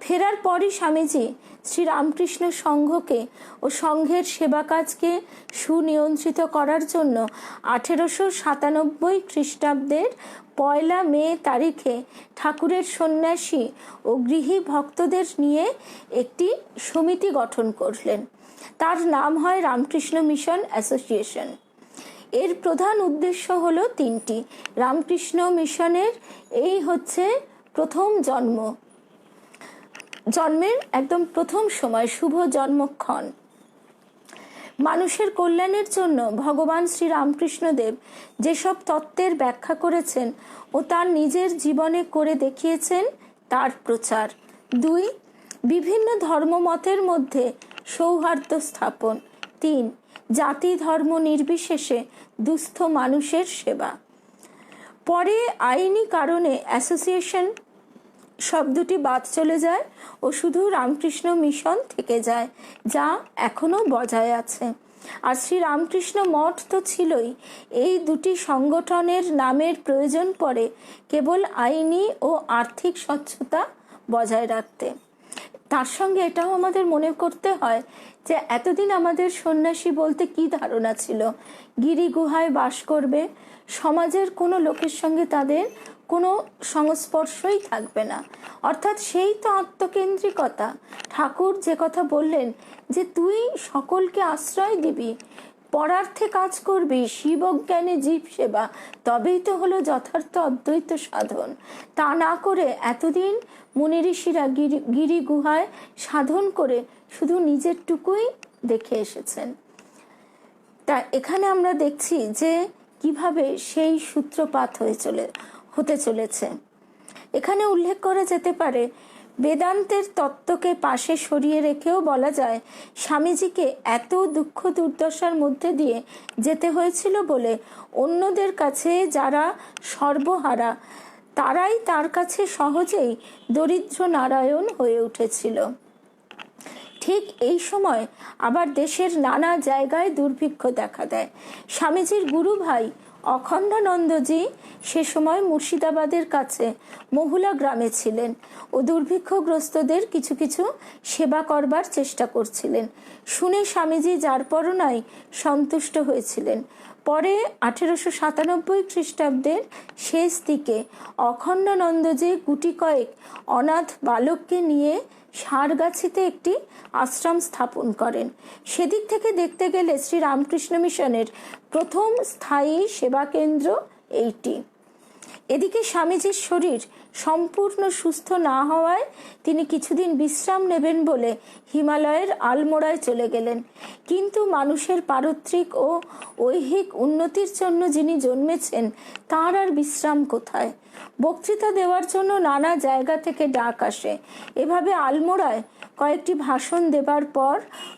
ফেরার পরই স্বামীজি শ্রী রামকৃষ্ণ সংঘকে ও সংঘের সেবা কাজকে সুনিয়ন্ত্রিত করার জন্য 1897 খ্রিস্টাব্দের 1 মে তারিখে ঠাকুরের সন্ন্যাসী ও গৃহী ভক্তদের নিয়ে একটি সমিতি গঠন করলেন। তার নাম হয় রামকৃষ্ণ মিশন অ্যাসোসিয়েশন। এর প্রধান উদ্দেশ্য হলো 3টি। রামকৃষ্ণ মিশনের এই হচ্ছে প্রথম জন্মের একদম প্রথম সময়, শুভ জন্মক্ষণ। মানুষের কল্যাণের জন্য ভগবান শ্রী রামকৃষ্ণদেব যেসব তত্ত্বের ব্যাখ্যা করেছেন ও তার নিজের জীবনে করে দেখিয়েছেন তার প্রচার। 2. বিভিন্ন ধর্মমতের মধ্যে সৌহার্দ্য স্থাপন। 3. জাতি ধর্ম নির্বিশেষে দুস্থ মানুষের সেবা। পরে আইনি কারণে অ্যাসোসিয়েশন শব্দটি বাদ চলে যায় ও শুধু রামকৃষ্ণ মিশন থেকে যায়, যা এখনো বজায় আছে। আর শ্রী রামকৃষ্ণ মঠ তো ছিলই। এই দুটি সংগঠনের নামের প্রয়োজন পড়ে কেবল আইনি ও আর্থিক স্বচ্ছতা বজায় রাখতে। তার সঙ্গে এটাও আমাদের মনে করতে হয় যে এতদিন আমাদের সন্ন্যাসী বলতে কি ধারণা ছিল, গিরি গুহায় বাস করবে, সমাজের কোনো লোকের সঙ্গে তাদের কোনো সংস্পর্শই থাকবে না। অর্থাৎ সেই তো আত্মকেন্দ্রিকতা। ঠাকুর যে কথা বললেন যে তুই সকলকে আশ্রয় দিবি, পরার্থে কাজ করবি, শিবজ্ঞানে জীব সেবা, তবেই তো হলো যথার্থ অদ্বৈত সাধন। তা না করে এতদিন মুনি ঋষিরা গিরি গুহায় সাধন করে শুধু নিজেরটুকুই দেখে এসেছেন। তা এখানে আমরা দেখছি যে কিভাবে সেই সূত্রপাত হতে চলেছে। এখানে উল্লেখ করা যেতে পারে, বেদান্তের তত্ত্বকে পাশে সরিয়ে রেখেও বলা যায় স্বামীজিকে এত দুঃখ দুর্দশার মধ্যে দিয়ে যেতে হয়েছিল বলে অন্যদের কাছে যারা সর্বহারা তারাই তার কাছে সহজেই দরিদ্র নারায়ণ হয়ে উঠেছিল। ঠিক এই সময় আবার দেশের নানা জায়গায় দুর্ভিক্ষ দেখা দেয়। স্বামীজির গুরু ভাই অখণ্ডানন্দজি সে সময় মুর্শিদাবাদের কাছে মহুলা গ্রামে ছিলেন ও দুর্ভিক্ষগ্রস্তদের কিছু কিছু সেবা করবার চেষ্টা করছিলেন। শুনে স্বামীজি যার পরনাই সন্তুষ্ট হয়েছিলেন। পরে 1897 খ্রিস্টাব্দের শেষ দিকে অখণ্ডানন্দজি গুটি কয়েক অনাথ বালককে নিয়ে সারগাছিতে একটি আশ্রম স্থাপন করেন। সেদিক থেকে দেখতে গেলে শ্রী রামকৃষ্ণ মিশনের প্রথম স্থায়ী সেবা কেন্দ্র এইটি। এদিকে স্বামীজির শরীর সম্পূর্ণ সুস্থ না হওয়ায় তিনি কিছুদিন বিশ্রাম নেবেন বলে হিমালয়ের আলমোড়ায় চলে গেলেন। কিন্তু মানুষের পারত্রিক ও ঐহিক উন্নতির জন্য যিনি জন্মেছেন তার আর বিশ্রাম কোথায়? বক্তৃতা দেওয়ার জন্য নানা জায়গা থেকে ডাক আসে। এভাবে আলমোড়ায় কয়েকটি ভাষণ দেবার পর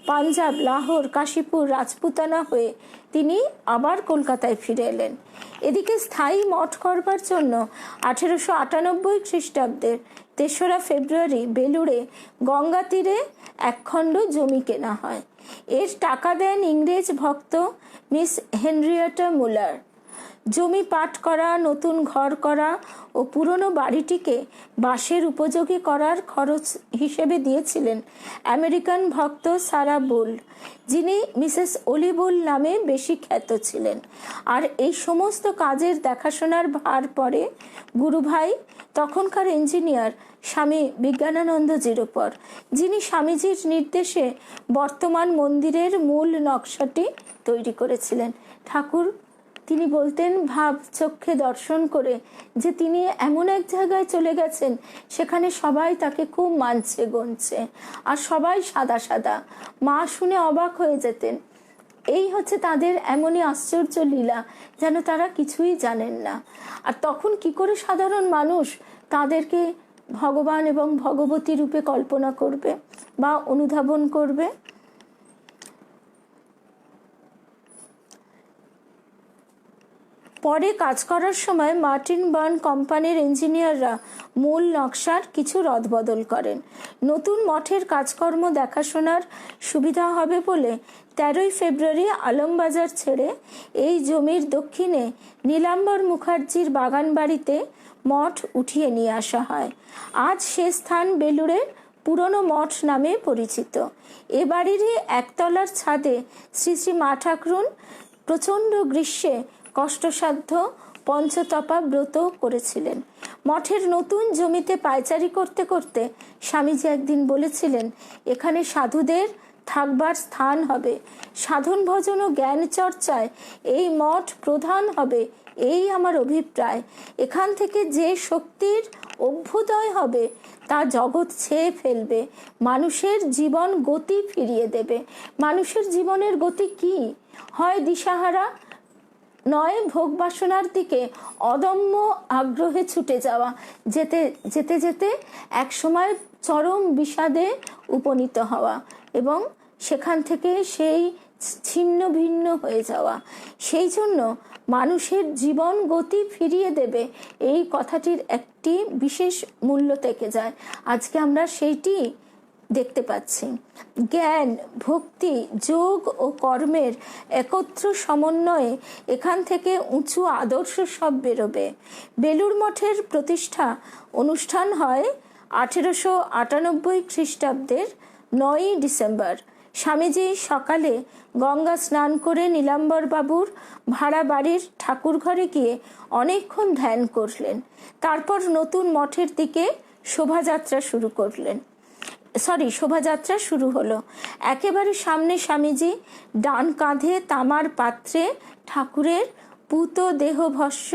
পাঞ্জাব, লাহোর, কাশীপুর, রাজপুতানা হয়ে তিনি আবার কলকাতায় ফিরে এলেন। এদিকে স্থায়ী মঠ করবার জন্য 1898 খ্রিস্টাব্দের 3রা ফেব্রুয়ারি বেলুড়ে গঙ্গা তীরে একখণ্ড জমি কেনা হয়। এর টাকা দেন ইংরেজ ভক্ত মিস হেনরিয়েটা মুলার। জমি পাট করা, নতুন ঘর করা ও পুরনো বাড়িটিকে বাসের উপযোগী করার খরচ হিসেবে দিয়েছিলেন আমেরিকান ভক্ত সারা বুল, যিনি মিসেস অলি বুল নামে বেশি খ্যাত ছিলেন। আর এই সমস্ত কাজের দেখাশোনার ভার পরে গুরুভাই তখনকার ইঞ্জিনিয়ার স্বামী বিজ্ঞানানন্দজির উপর, যিনি স্বামীজির নির্দেশে বর্তমান মন্দিরের মূল নকশাটি তৈরি করেছিলেন। ঠাকুর তিনি বলতেন ভাব চক্ষে দর্শন করে যে তিনি এমন এক জায়গায় চলে গেছেন সেখানে সবাই তাকে খুব মানছে গণছে, আর সবাই সাদা সাদা। মা শুনে অবাক হয়ে যেতেন। এই হচ্ছে তাদের এমনই আশ্চর্য লীলা, যেন তারা কিছুই জানেন না। আর তখন কি করে সাধারণ মানুষ তাদেরকে ভগবান এবং ভগবতী রূপে কল্পনা করবে বা অনুধাবন করবে? পরে কাজ করার সময় মার্টিন বার্ন কোম্পানির ইঞ্জিনিয়াররা মূল নকশার কিছু রদবদল করেন। নতুন মঠের কাজকর্ম দেখাশোনার সুবিধা হবে বলে 13ই ফেব্রুয়ারি আলমবাজার ছেড়ে এই জমির দক্ষিণে নীলাম্বর মুখার্জির বাগান বাড়িতে মঠ উঠিয়ে নিয়ে আসা হয়। আজ সে স্থান বেলুড়ের পুরনো মঠ নামে পরিচিত। এ বাড়িরই একতলার ছাদে শ্রী শ্রী মা ঠাকুরুন প্রচণ্ড গ্রীষ্মে কষ্টসাধ্য পঞ্চতপা ব্রত করেছিলেন। মঠের নতুন জমিতে পায়চারি করতে করতে স্বামীজি একদিন বলেছিলেন, এখানে সাধুদের থাকবার স্থান হবে, সাধন ভজন ও জ্ঞান চর্চায় এই মঠ প্রধান হবে, এই আমার অভিপ্রায়। এখান থেকে যে শক্তির অভ্যুদয় হবে তা জগৎ ছেয়ে ফেলবে, মানুষের জীবন গতি ফিরিয়ে দেবে। মানুষের জীবনের গতি কি? হয় দিশাহারা, নয় ভোগ বাসনার দিকে অদম্য আগ্রহে ছুটে যাওয়া, যেতে যেতে যেতে একসময় চরম বিষাদে উপনীত হওয়া এবং সেখান থেকে সেই ছিন্ন ভিন্ন হয়ে যাওয়া। সেই জন্য মানুষের জীবন গতি ফিরিয়ে দেবে এই কথাটির একটি বিশেষ মূল্য থেকে যায়। আজকে আমরা সেইটি দেখতে পাচ্ছি। জ্ঞান, ভক্তি, যোগ ও কর্মের একত্র সমন্বয়ে এখান থেকে উঁচু আদর্শ সব বেরোবে। বেলুড় মঠের প্রতিষ্ঠা অনুষ্ঠান হয় 1898 খ্রিস্টাব্দের 9ই ডিসেম্বর। স্বামীজি সকালে গঙ্গা স্নান করে নীলাম্বর বাবুর ভাড়া বাড়ির ঠাকুর ঘরে গিয়ে অনেকক্ষণ ধ্যান করলেন। তারপর নতুন মঠের দিকে শোভাযাত্রা শুরু হলো। একেবারে সামনে স্বামীজি, ডান কাঁধে তামার পাত্রে ঠাকুরের পুত দেহভস্য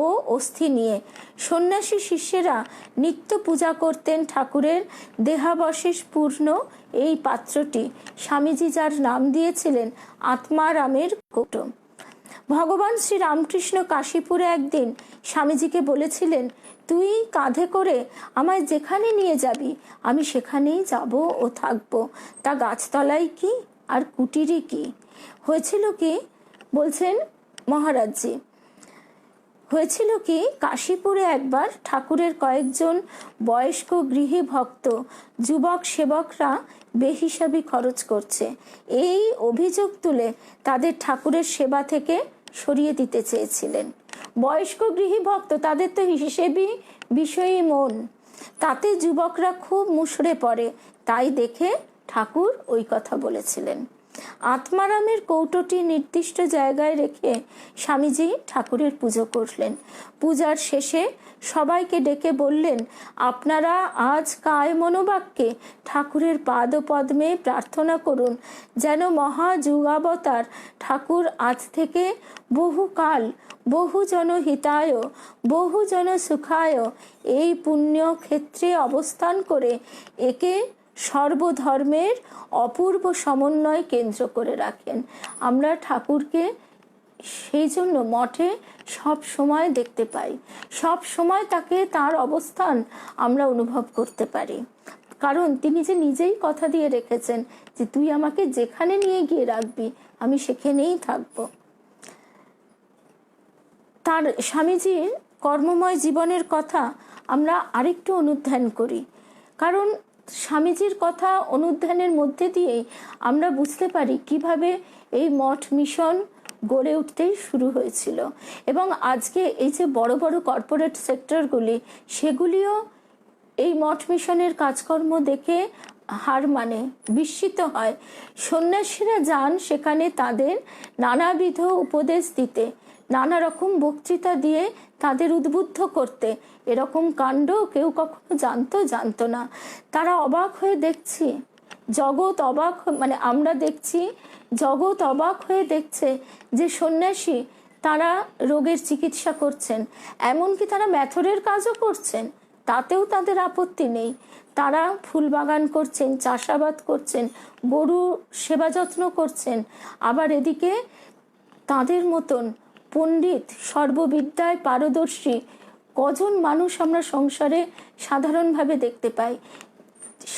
ও অস্থি নিয়ে। সন্ন্যাসী শিষ্যেরা নিত্য পূজা করতেন ঠাকুরের দেহাবশেষ পূর্ণ এই পাত্রটি স্বামীজি যার নাম দিয়েছিলেন আত্মারামের কৌটো। ভগবান শ্রী রামকৃষ্ণ কাশীপুরে একদিন স্বামীজিকে বলেছিলেন, তুই কাঁধে করে আমায় যেখানে নিয়ে যাবি আমি সেখানেই যাব ও থাকব। তা গাছতলায় কি আর কুটিরে কি? হয়েছিল কি বলছেন মহারাজজি, হয়েছিল কি কাশীপুরে একবার ঠাকুরের কয়েকজন বয়স্ক গৃহী ভক্ত যুবক সেবকরা বেহিসাবি খরচ করছে, এই অভিযোগ তুলে তাদের ঠাকুরের সেবা থেকে সরিয়ে দিতে চেয়েছিলেন। বয়স্ক গৃহী ভক্ত, তাদের তো হিসেবি বিষয়ী মন, তাতে যুবকরা খুব মুষড়ে পড়ে, তাই দেখে ঠাকুর ওই কথা বলেছিলেন। আত্মারামের কৌটোটি নির্দিষ্ট জায়গায় রেখে স্বামীজি ঠাকুরের পুজো করলেন। পূজার শেষে সবাইকে ডেকে বললেন, আপনারা আজ কায় মনোবাক্যে ঠাকুরের পাদপদ্মে প্রার্থনা করুন যেন মহা যুগাবতার ঠাকুর আজ থেকে বহুকাল বহুজন হিতায় বহুজন সুখায় এই পুণ্য ক্ষেত্রে অবস্থান করে একে সর্বধর্মের অপূর্ব সমন্বয় কেন্দ্র করে রাখেন। আমরা ঠাকুরকে সেই জন্য মঠে সব সময় দেখতে পাই, সব সময় তাকে, তার অবস্থান আমরা অনুভব করতে পারি, কারণ তিনি যে নিজেই কথা দিয়ে রেখেছেন যে তুই আমাকে যেখানে নিয়ে গিয়ে রাখবি আমি সেখানেই থাকব। তার স্বামীজির কর্মময় জীবনের কথা আমরা আরেকটু অনুধ্যান করি, কারণ স্বামীজির কথা অনুধ্যানের মধ্যে দিয়েই আমরা বুঝতে পারি কিভাবে এই মঠ মিশন গড়ে উঠতেই শুরু হয়েছিল। এবং আজকে এই যে বড় বড় কর্পোরেট সেক্টরগুলি, সেগুলিও এই মঠ মিশনের কাজকর্ম দেখে হার মানে, বিস্মিত হয়। সন্ন্যাসীরা যান সেখানে তাদের নানাবিধ উপদেশ দিতে, নানা রকম বক্তৃতা দিয়ে তাদের উদ্বুদ্ধ করতে। এরকম কাণ্ড কেউ কখনো জানতো না। তারা অবাক হয়ে দেখছি, জগৎ অবাক, মানে আমরা দেখছি জগৎ অবাক হয়ে দেখছে যে সন্ন্যাসী তারা রোগের চিকিৎসা করছেন, এমনকি তারা মেথরের কাজও করছেন, তাতেও তাদের আপত্তি নেই। তারা ফুল বাগান করছেন, চাষাবাদ করছেন, গরু সেবা যত্ন করছেন, আবার এদিকে তাদের মতন পণ্ডিত, সর্ববিদ্যায় পারদর্শী কজন মানুষ আমরা সংসারে সাধারণভাবে দেখতে পাই।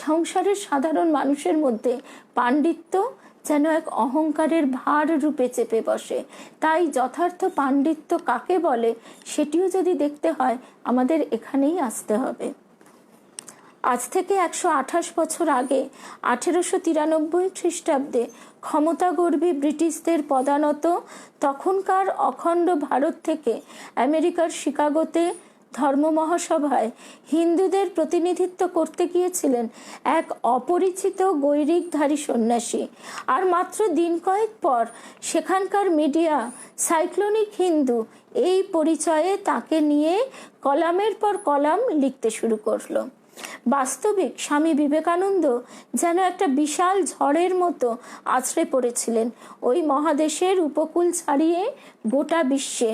সংসারের সাধারণ মানুষের মধ্যে পাণ্ডিত্য যেন এক অহংকারের ভার রূপে চেপে বসে। তাই যথার্থ পাণ্ডিত্য কাকে বলে সেটিও যদি দেখতে হয় আমাদের এখানেই আসতে হবে। আজ থেকে 128 বছর আগে 1893 খ্রিস্টাব্দে ক্ষমতাগর্বী ব্রিটিশদের পদানত তখনকার অখণ্ড ভারত থেকে আমেরিকার শিকাগোতে ধর্ম মহাসভায় হিন্দুদের প্রতিনিধিত্ব করতে গিয়েছিলেন এক অপরিচিত গৈরিকধারী সন্ন্যাসী। আর মাত্র দিন কয়েক পর সেখানকার মিডিয়া সাইক্লোনিক হিন্দু এই পরিচয়ে তাকে নিয়ে কলামের পর কলাম লিখতে শুরু করলো। বাস্তবিক স্বামী বিবেকানন্দ যেন একটা বিশাল ঝড়ের মতো আছড়ে পড়েছিলেন ওই মহাদেশের উপকূল ছাড়িয়ে গোটা বিশ্বে।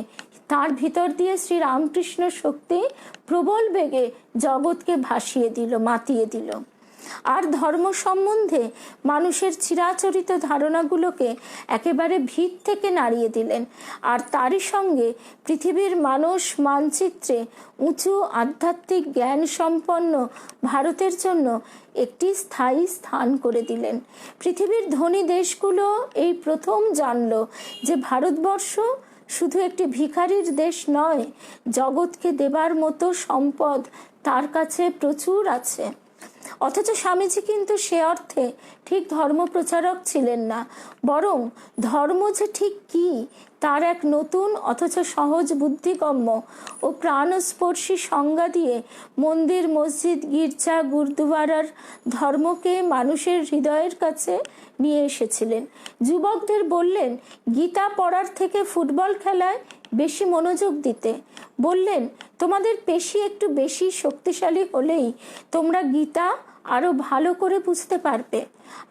তার ভিতর দিয়ে শ্রী রামকৃষ্ণ শক্তি প্রবল বেগে জগৎকে ভাসিয়ে দিল, মাতিয়ে দিল। আর ধর্ম সম্বন্ধে মানুষের চিরাচরিত ধারণাগুলোকে একেবারে ভিত থেকে নাড়িয়ে দিলেন। আর তারই সঙ্গে পৃথিবীর মানস মানচিত্রে উঁচু আধ্যাত্মিক জ্ঞান সম্পন্ন ভারতের জন্য একটি স্থায়ী স্থান করে দিলেন। পৃথিবীর ধনী দেশগুলো এই প্রথম জানল যে ভারতবর্ষ শুধু একটি ভিখারির দেশ নয়, জগৎকে দেবার মতো সম্পদ তার কাছে প্রচুর আছে। অথচ স্বামীজি কিন্তু সে অর্থে ঠিক ধর্মপ্রচারক ছিলেন না, বরং ধর্ম যে ঠিক কি তার এক নতুন অথচ সহজ বুদ্ধিগম্য ও প্রাণস্পর্শী সংজ্ঞা দিয়ে মন্দির, মসজিদ, গির্জা, গুরুদুয়ারার ধর্মকে মানুষের হৃদয়ের কাছে নিয়ে এসেছিলেন। যুবকদের বললেন গীতা পড়ার থেকে ফুটবল খেলায় বেশি মনোযোগ দিতে। বললেন তোমাদের পেশি একটু বেশি শক্তিশালী হলেই তোমরা গীতা আরো ভালো করে বুঝতে পারবে।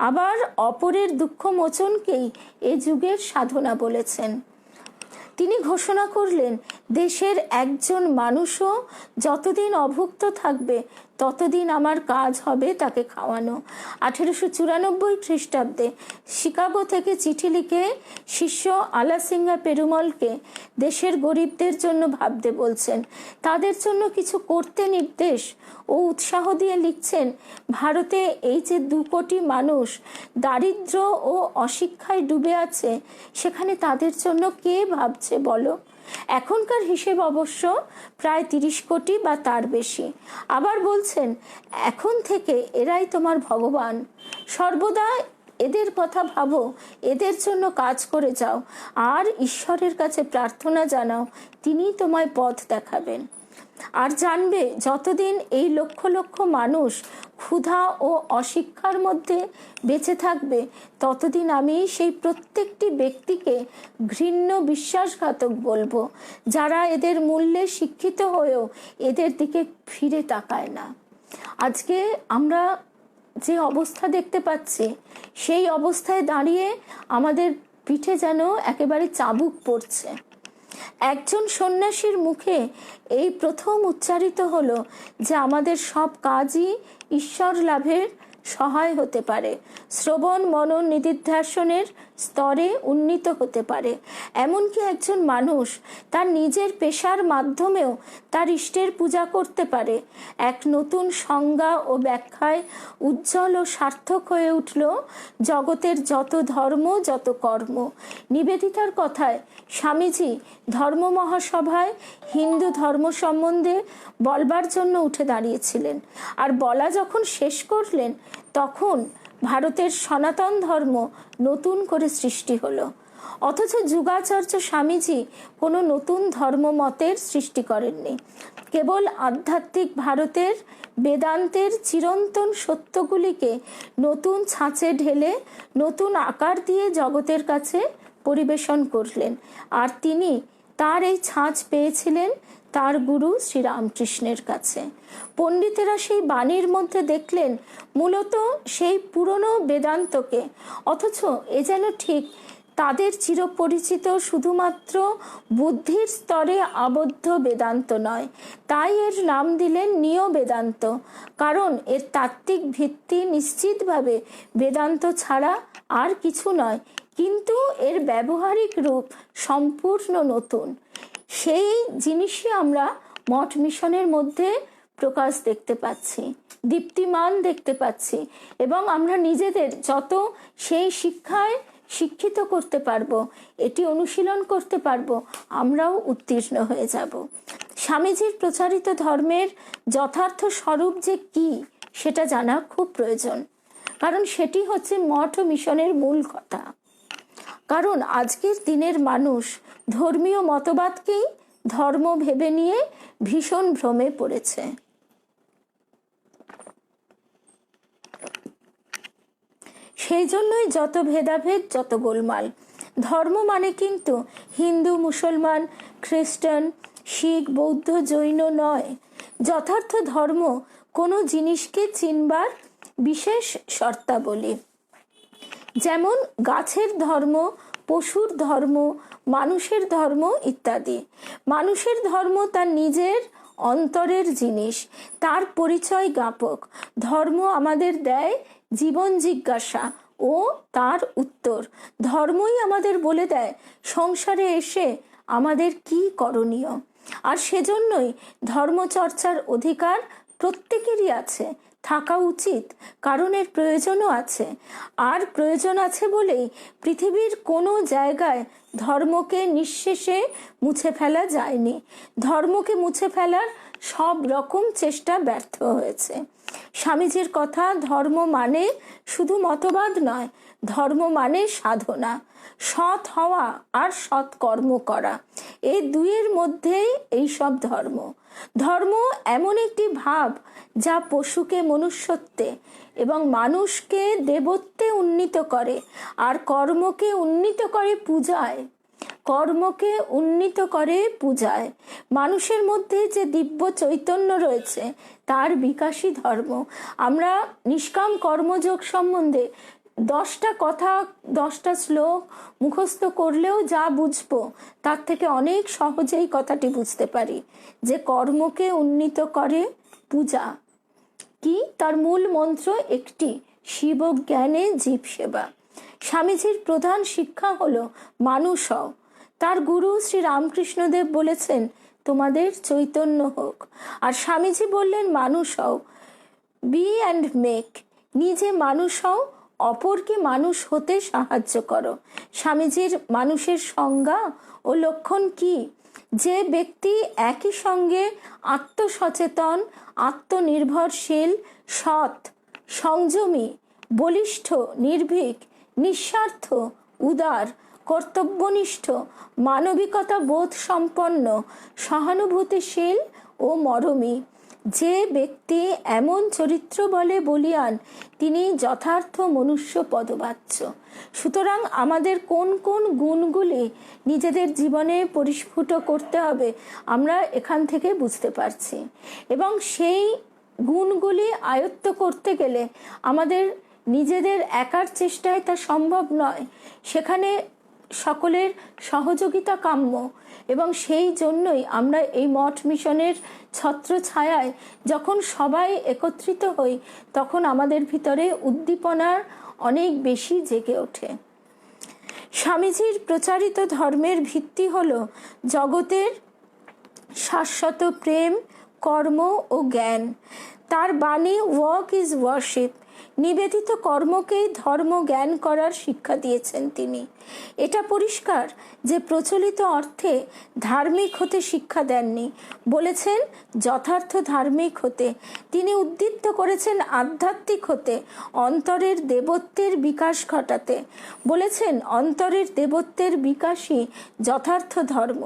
আবার অপরের দুঃখ মোচনকেই এ যুগের সাধনা বলেছেন। তিনি ঘোষণা করলেন দেশের একজন মানুষও যতদিন অভুক্ত থাকবে ততদিন আমার কাজ হবে তাকে খাওয়ানো। 1894 খ্রিস্টাব্দে শিকাগো থেকে চিঠি লিখে শিষ্য আলাসিঙ্গা পেরুমলকে দেশের গরিবদের জন্য ভাবতে বলছেন, তাদের জন্য কিছু করতে নির্দেশ ও উৎসাহ দিয়ে লিখছেন ভারতে এই যে 2 কোটি মানুষ দারিদ্র ও অশিক্ষায় ডুবে আছে সেখানে তাদের জন্য কে ভাবছে বলো? এখনকার হিসেব অবশ্য প্রায় 30 কোটি বা তার বেশি। আবার বলছেন এখন থেকে এরাই তোমার ভগবান। সর্বদা এদের কথা ভাবো, এদের জন্য কাজ করে যাও, আর ঈশ্বরের কাছে প্রার্থনা জানাও, তিনি তোমায় পথ দেখাবেন। আর জানবে, যতদিন এই লক্ষ লক্ষ মানুষ ক্ষুধা ও অশিক্ষার মধ্যে বেঁচে থাকবে, ততদিন আমি সেই প্রত্যেকটি ব্যক্তিকে ঘৃণ্য বিশ্বাসঘাতক বলবো, যারা এদের মূল্যে শিক্ষিত হয়েও এদের দিকে ফিরে তাকায় না। আজকে আমরা যে অবস্থা দেখতে পাচ্ছি, সেই অবস্থায় দাঁড়িয়ে আমাদের পিঠে যেন একেবারে চাবুক পড়ছে। একজন সন্ন্যাসীর মুখে এই প্রথম উচ্চারিত হলো যে আমাদের সব কাজই ঈশ্বর লাভের সহায় হতে পারে, শ্রবণ মনন নিদিধ্যাসনের স্তরে উন্নীত হতে পারে। এমনকি একজন মানুষ তার নিজের পেশার মাধ্যমেও তার ইষ্টের পূজা করতে পারে। এক নতুন সংজ্ঞা ও ব্যাখ্যায় উজ্জ্বল ও সার্থক হয়ে উঠল জগতের যত ধর্ম, যত কর্ম। নিবেদিতার কথায় স্বামীজি ধর্ম মহাসভায় হিন্দু ধর্ম সম্বন্ধে বলবার জন্য উঠে দাঁড়িয়েছিলেন, আর বলা যখন শেষ করলেন, তখন ভারতের সনাতন ধর্ম নতুন করে সৃষ্টি হলো। অথচ যুগাচার্য স্বামীজি কোনো নতুন ধর্মমতের সৃষ্টি করেননি, কেবল আধ্যাত্মিক ভারতের বেদান্তের চিরন্তন সত্যগুলিকে নতুন ছাঁচে ঢেলে নতুন আকার দিয়ে জগতের কাছে পরিবেশন করলেন। আর তিনি তার এই ছাঁচ পেয়েছিলেন তার গুরু শ্রীরামকৃষ্ণের কাছে। পণ্ডিতেরা সেই বাণীর মধ্যে দেখলেন মূলত সেই পুরনো বেদান্তকে, অথচ এ যেন ঠিক তাদের চিরপরিচিত শুধুমাত্র বুদ্ধির স্তরে আবদ্ধ বেদান্ত নয়। তাই এর নাম দিলেন নিয় বেদান্ত, কারণ এর তাত্ত্বিক ভিত্তি নিশ্চিতভাবে বেদান্ত ছাড়া আর কিছু নয়, কিন্তু এর ব্যবহারিক রূপ সম্পূর্ণ নতুন। সেই জিনিসই আমরা মঠ মিশনের মধ্যে প্রকাশ দেখতে পাচ্ছি, দীপ্তিমান দেখতে পাচ্ছি, এবং আমরা নিজেদের যত সেই শিক্ষায় শিক্ষিত করতে পারবো, এটি অনুশীলন করতে পারবো, আমরাও উত্তীর্ণ হয়ে যাব। স্বামীজির প্রচারিত ধর্মের যথার্থ স্বরূপ যে কি, সেটা জানা খুব প্রয়োজন, কারণ সেটি হচ্ছে মঠ ও মিশনের মূল কথা। কারণ আজকের দিনের মানুষ ধর্মীয় মতবাদকেই ধর্ম ভেবে নিয়ে ভীষণ ভ্রমে পড়েছে। সেই জন্যই যত ভেদাভেদ, যত গোলমাল। ধর্ম মানে কিন্তু হিন্দু, মুসলমান, খ্রিস্টান, শিখ, বৌদ্ধ, জৈন নয়। যথার্থ ধর্ম কোনো জিনিসকে চিনবার বিশেষ শর্তাবলী, যেমন গাছের ধর্ম, পশুর ধর্ম, মানুষের ধর্ম ইত্যাদি। মানুষের ধর্ম তার নিজের অন্তরের জিনিস, তার পরিচয় জ্ঞাপক। ধর্ম আমাদের দেয় জীবন জিজ্ঞাসা ও তার উত্তর। ধর্মই আমাদের বলে দেয় সংসারে এসে আমাদের কি করণীয়। আর সেজন্যই ধর্মচর্চার অধিকার প্রত্যেকেরই আছে, থাকা উচিত, কারণ এর প্রয়োজনও আছে। আর প্রয়োজন আছে বলেই পৃথিবীর কোনো জায়গায় ধর্মকে নিঃশেষে মুছে ফেলা যায়নি। ধর্মকে মুছে ফেলার সব রকম চেষ্টা ব্যর্থ হয়েছে। স্বামীজির কথা, ধর্ম মানে শুধু মতবাদ নয়, ধর্ম মানে সাধনা, সৎ হওয়া আর সৎ কর্ম করা। এই দুইয়ের মধ্যেই এই সব ধর্ম। ধর্ম এমন একটি ভাব যা পশুকে মনুষ্যত্বে এবং মানুষকে দেবত্বে উন্নীত করে, আর কর্মকে উন্নীত করে পূজায়। কর্মকে উন্নীত করে পূজায়। মানুষের মধ্যে যে দিব্য চৈতন্য রয়েছে, তার বিকাশই ধর্ম। আমরা নিষ্কাম কর্মযোগ সম্বন্ধে 10টা কথা, 10টা শ্লোক মুখস্থ করলেও যা বুঝবো, তার থেকে অনেক সহজেই কথাটি বুঝতে পারি যে কর্মকে উন্নীত করে পূজা। কি? তার মূল মন্ত্র একটি, শিব জ্ঞানে জীব সেবা। স্বামীজির প্রধান শিক্ষা হলো মানুষ হও। তার গুরু শ্রী রামকৃষ্ণদেব বলেছেন তোমাদের চৈতন্য হোক, আর স্বামীজি বললেন মানুষ হও, বি অ্যান্ড মেক। নিজে মানুষ হও, অপরকে মানুষ হতে সাহায্য করো। স্বামীজির মানুষের সংজ্ঞা ও লক্ষণ কি? যে ব্যক্তি একই সঙ্গে আত্মসচেতন, আত্মনির্ভরশীল, সৎ, সংযমী, বলিষ্ঠ, নির্ভীক, নিঃস্বার্থ, উদার, কর্তব্যনিষ্ঠ, মানবিকতা বোধ সম্পন্ন, সহানুভূতিশীল ও মরমী। যে ব্যক্তি এমন চরিত্র বলে বলিয়ান, তিনি যথার্থ মনুষ্য পদবাচ্য। সুতরাং আমাদের কোন কোন গুণগুলি নিজেদের জীবনে পরিস্ফুট করতে হবে আমরা এখান থেকে বুঝতে পারছি, এবং সেই গুণগুলি আয়ত্ত করতে গেলে আমাদের নিজেদের একার চেষ্টায় তা সম্ভব নয়, সেখানে সকলের সহযোগিতা কাম্য। এবং সেই জন্যই আমরা এই মঠ মিশনের ছত্র ছায়ায় যখন সবাই একত্রিত হই, তখন আমাদের ভিতরে উদ্দীপনার অনেক বেশি জেগে ওঠে। স্বামীজির প্রচারিত ধর্মের ভিত্তি হল জগতের শাশ্বত প্রেম, কর্ম ও জ্ঞান। তার বাণী ওয়ার্ক ইজ ওয়ার্শিপ। নিবেদিত কর্মকেই ধর্ম জ্ঞান করার শিক্ষা দিয়েছেন তিনি। এটা পরিষ্কার যে প্রচলিত অর্থে ধার্মিক হতে শিক্ষা দেননি, বলেছেন যথার্থ ধার্মিক হতে। তিনি উদ্দীপ্ত করেছেন আধ্যাত্মিক হতে, অন্তরের দেবত্বের বিকাশ ঘটাতে। বলেছেন অন্তরের দেবত্বের বিকাশই যথার্থ ধর্ম।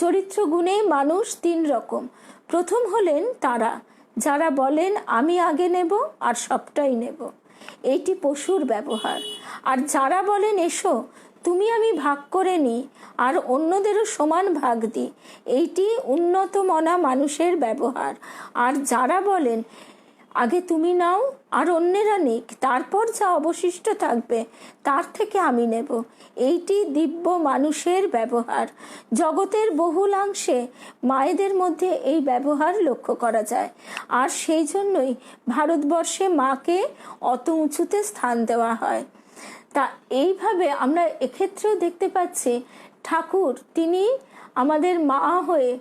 চরিত্র গুণে মানুষ তিন রকম। প্রথম হলেন তারা যারা বলেন আমি আগে নেব আর সবটাই নেব, এইটি পশুর ব্যবহার। আর যারা বলেন এসো তুমি আমি ভাগ করে নিই আর অন্যদেরও সমান ভাগ দিই, এইটি উন্নত মনা মানুষের ব্যবহার। আর যারা বলেন আগে তুমি নাও আর অন্যেরা নিক, তারপর যা অবশিষ্ট থাকবে তার থেকে আমি নেব, এইটি দিব্য মানুষের ব্যবহার। জগতের বহুলাংশে মায়েদের মধ্যে এই ব্যবহার লক্ষ্য করা যায়, আর সেই জন্যই ভারতবর্ষে মাকে অত উঁচুতে স্থান দেওয়া হয়। তা এইভাবে আমরা এক্ষেত্রেও দেখতে পাচ্ছি ঠাকুর তিনি আমাদের মা হয়ে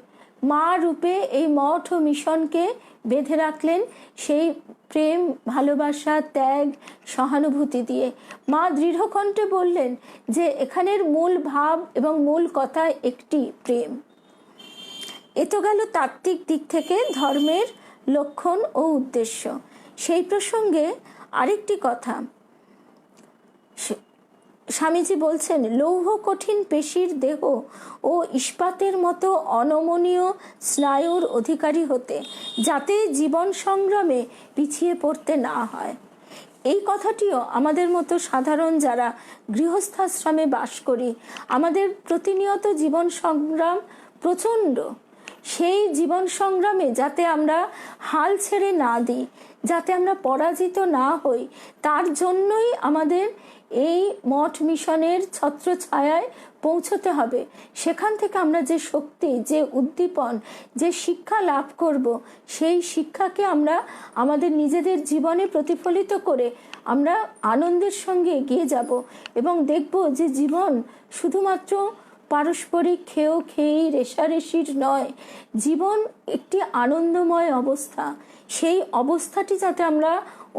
মা রূপে এই মঠ ও মিশনকে বেঁধে রাখলেন সেই প্রেম, ভালোবাসা, ত্যাগ, সহানুভূতি দিয়ে। মা দৃঢ়কণ্ঠে বললেন যে এখানের মূল ভাব এবং মূল কথা একটি, প্রেম। এ তো গেল তাত্ত্বিক দিক থেকে ধর্মের লক্ষণ ও উদ্দেশ্য। সেই প্রসঙ্গে আরেকটি কথা স্বামীজি বলছেন, লৌহ কঠিন পেশির দেহ ও ইস্পাতের মতো অনমনীয় স্নায়ুর অধিকারী হতে, যাতে জীবন সংগ্রামে পিছিয়ে পড়তে না হয়। এই কথাটিও আমাদের মতো সাধারণ যারা গৃহস্থাশ্রমে বাস করি, আমাদের প্রতিনিয়ত জীবন সংগ্রাম প্রচণ্ড। সেই জীবন সংগ্রামে যাতে আমরা হাল ছেড়ে না দিই, যাতে আমরা পরাজিত না হই, তার জন্যই আমাদের এই মঠ মিশনের ছত্র ছায়ায় পৌঁছতে হবে। সেখান থেকে আমরা যে শক্তি, যে উদ্দীপন, যে শিক্ষা লাভ করব, সেই শিক্ষাকে আমরা আমাদের নিজেদের জীবনে প্রতিফলিত করে আমরা আনন্দের সঙ্গে এগিয়ে যাব এবং দেখব যে জীবন শুধুমাত্র পারস্পরিক খেয়েই রেষারেষির নয়, জীবন একটি আনন্দময় অবস্থা। সেই অবস্থাটি যাতে আমরা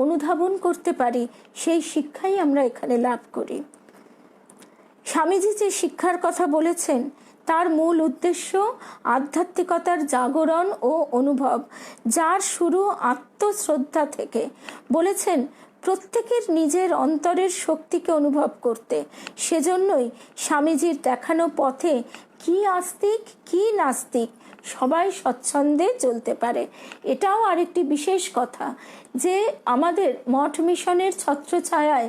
অনুধাবন করতে পারি, সেই শিক্ষাই আমরা এখানে লাভ করি। স্বামীজি যে শিক্ষার কথা বলেছেন তার মূল উদ্দেশ্য আধ্যাত্মিকতার জাগরণ ও অনুভব, যার শুরু আত্মশ্রদ্ধা থেকে। বলেছেন প্রত্যেকের নিজের অন্তরের শক্তিকে অনুভব করতে। সেজন্যই স্বামীজির দেখানো পথে কি আস্তিক কি নাস্তিক সবাই স্বচ্ছন্দে চলতে পারে। এটাও আরেকটি বিশেষ কথা যে আমাদের মঠ মিশনের ছত্রছায়ায়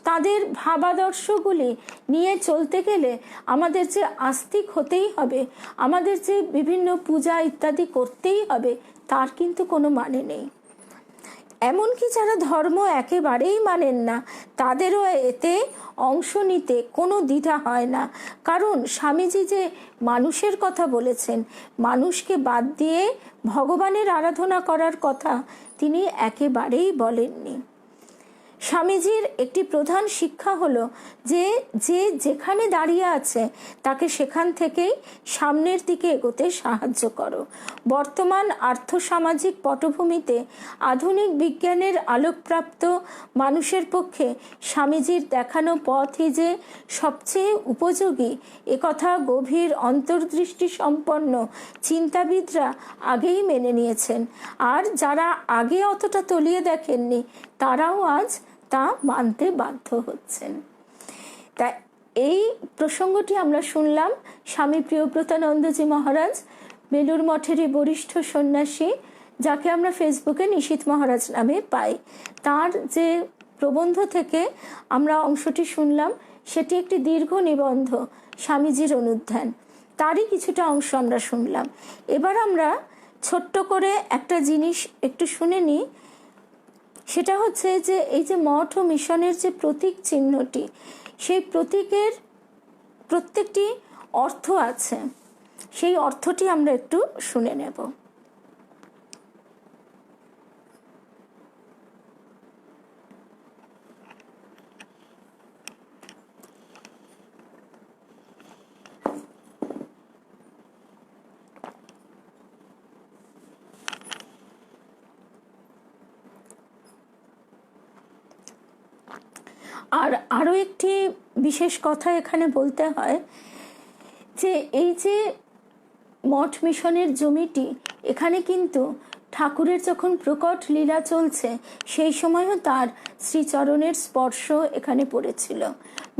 তাদের ভাবাদর্শগুলি নিয়ে চলতে গেলে আমাদের যে আস্তিক হতেই হবে, আমাদের যে বিভিন্ন পূজা ইত্যাদি করতেই হবে, তার কিন্তু কোনো মানে নেই। এমনকি যারা ধর্ম একেবারেই মানেন না, তাদেরও এতে অংশ নিতে কোনো দ্বিধা হয় না। কারণ স্বামীজি যে মানুষের কথা বলেছেন, মানুষকে বাদ দিয়ে ভগবানের আরাধনা করার কথা তিনি একেবারেই বলেননি। স্বামীজির একটি প্রধান শিক্ষা হলো যে যেখানে দাঁড়িয়ে আছে তাকে সেখান থেকেই সামনের দিকে এগোতে সাহায্য করো। বর্তমান আর্থসামাজিক পটভূমিতে আধুনিক বিজ্ঞানের আলোকপ্রাপ্ত মানুষের পক্ষে স্বামীজির দেখানো পথই যে সবচেয়ে উপযোগী, একথা গভীর অন্তর্দৃষ্টি সম্পন্ন চিন্তাবিদরা আগেই মেনে নিয়েছেন। আর যারা আগে অতটা তলিয়ে দেখেননি, তারাও আজ তা মানতে বাধ্য হচ্ছেন। তাই এই প্রসঙ্গটি আমরা শুনলাম স্বামী প্রিয়ব্রতানন্দজি মহারাজ, বেলুড় মঠেরই বরিষ্ঠ সন্ন্যাসী, যাকে আমরা ফেসবুকে নিশীথ মহারাজ নামে পাই। তার যে প্রবন্ধ থেকে আমরা অংশটি শুনলাম সেটি একটি দীর্ঘ নিবন্ধ, স্বামীজির অনুধ্যান, তারই কিছুটা অংশ আমরা শুনলাম। এবার আমরা ছোট্ট করে একটা জিনিস একটু শুনে নিই। সেটা হচ্ছে যে এই যে মঠ ও মিশনের যে প্রতীক চিহ্নটি, সেই প্রতীকের প্রত্যেকটি অর্থ আছে, সেই অর্থটি আমরা একটু শুনে নেব। আর আরও একটি বিশেষ কথা এখানে বলতে হয় যে এই যে মঠ মিশনের জমিটি, এখানে কিন্তু ঠাকুরের যখন প্রকট লীলা চলছে সেই সময়ও তার শ্রীচরণের স্পর্শ এখানে পড়েছিল।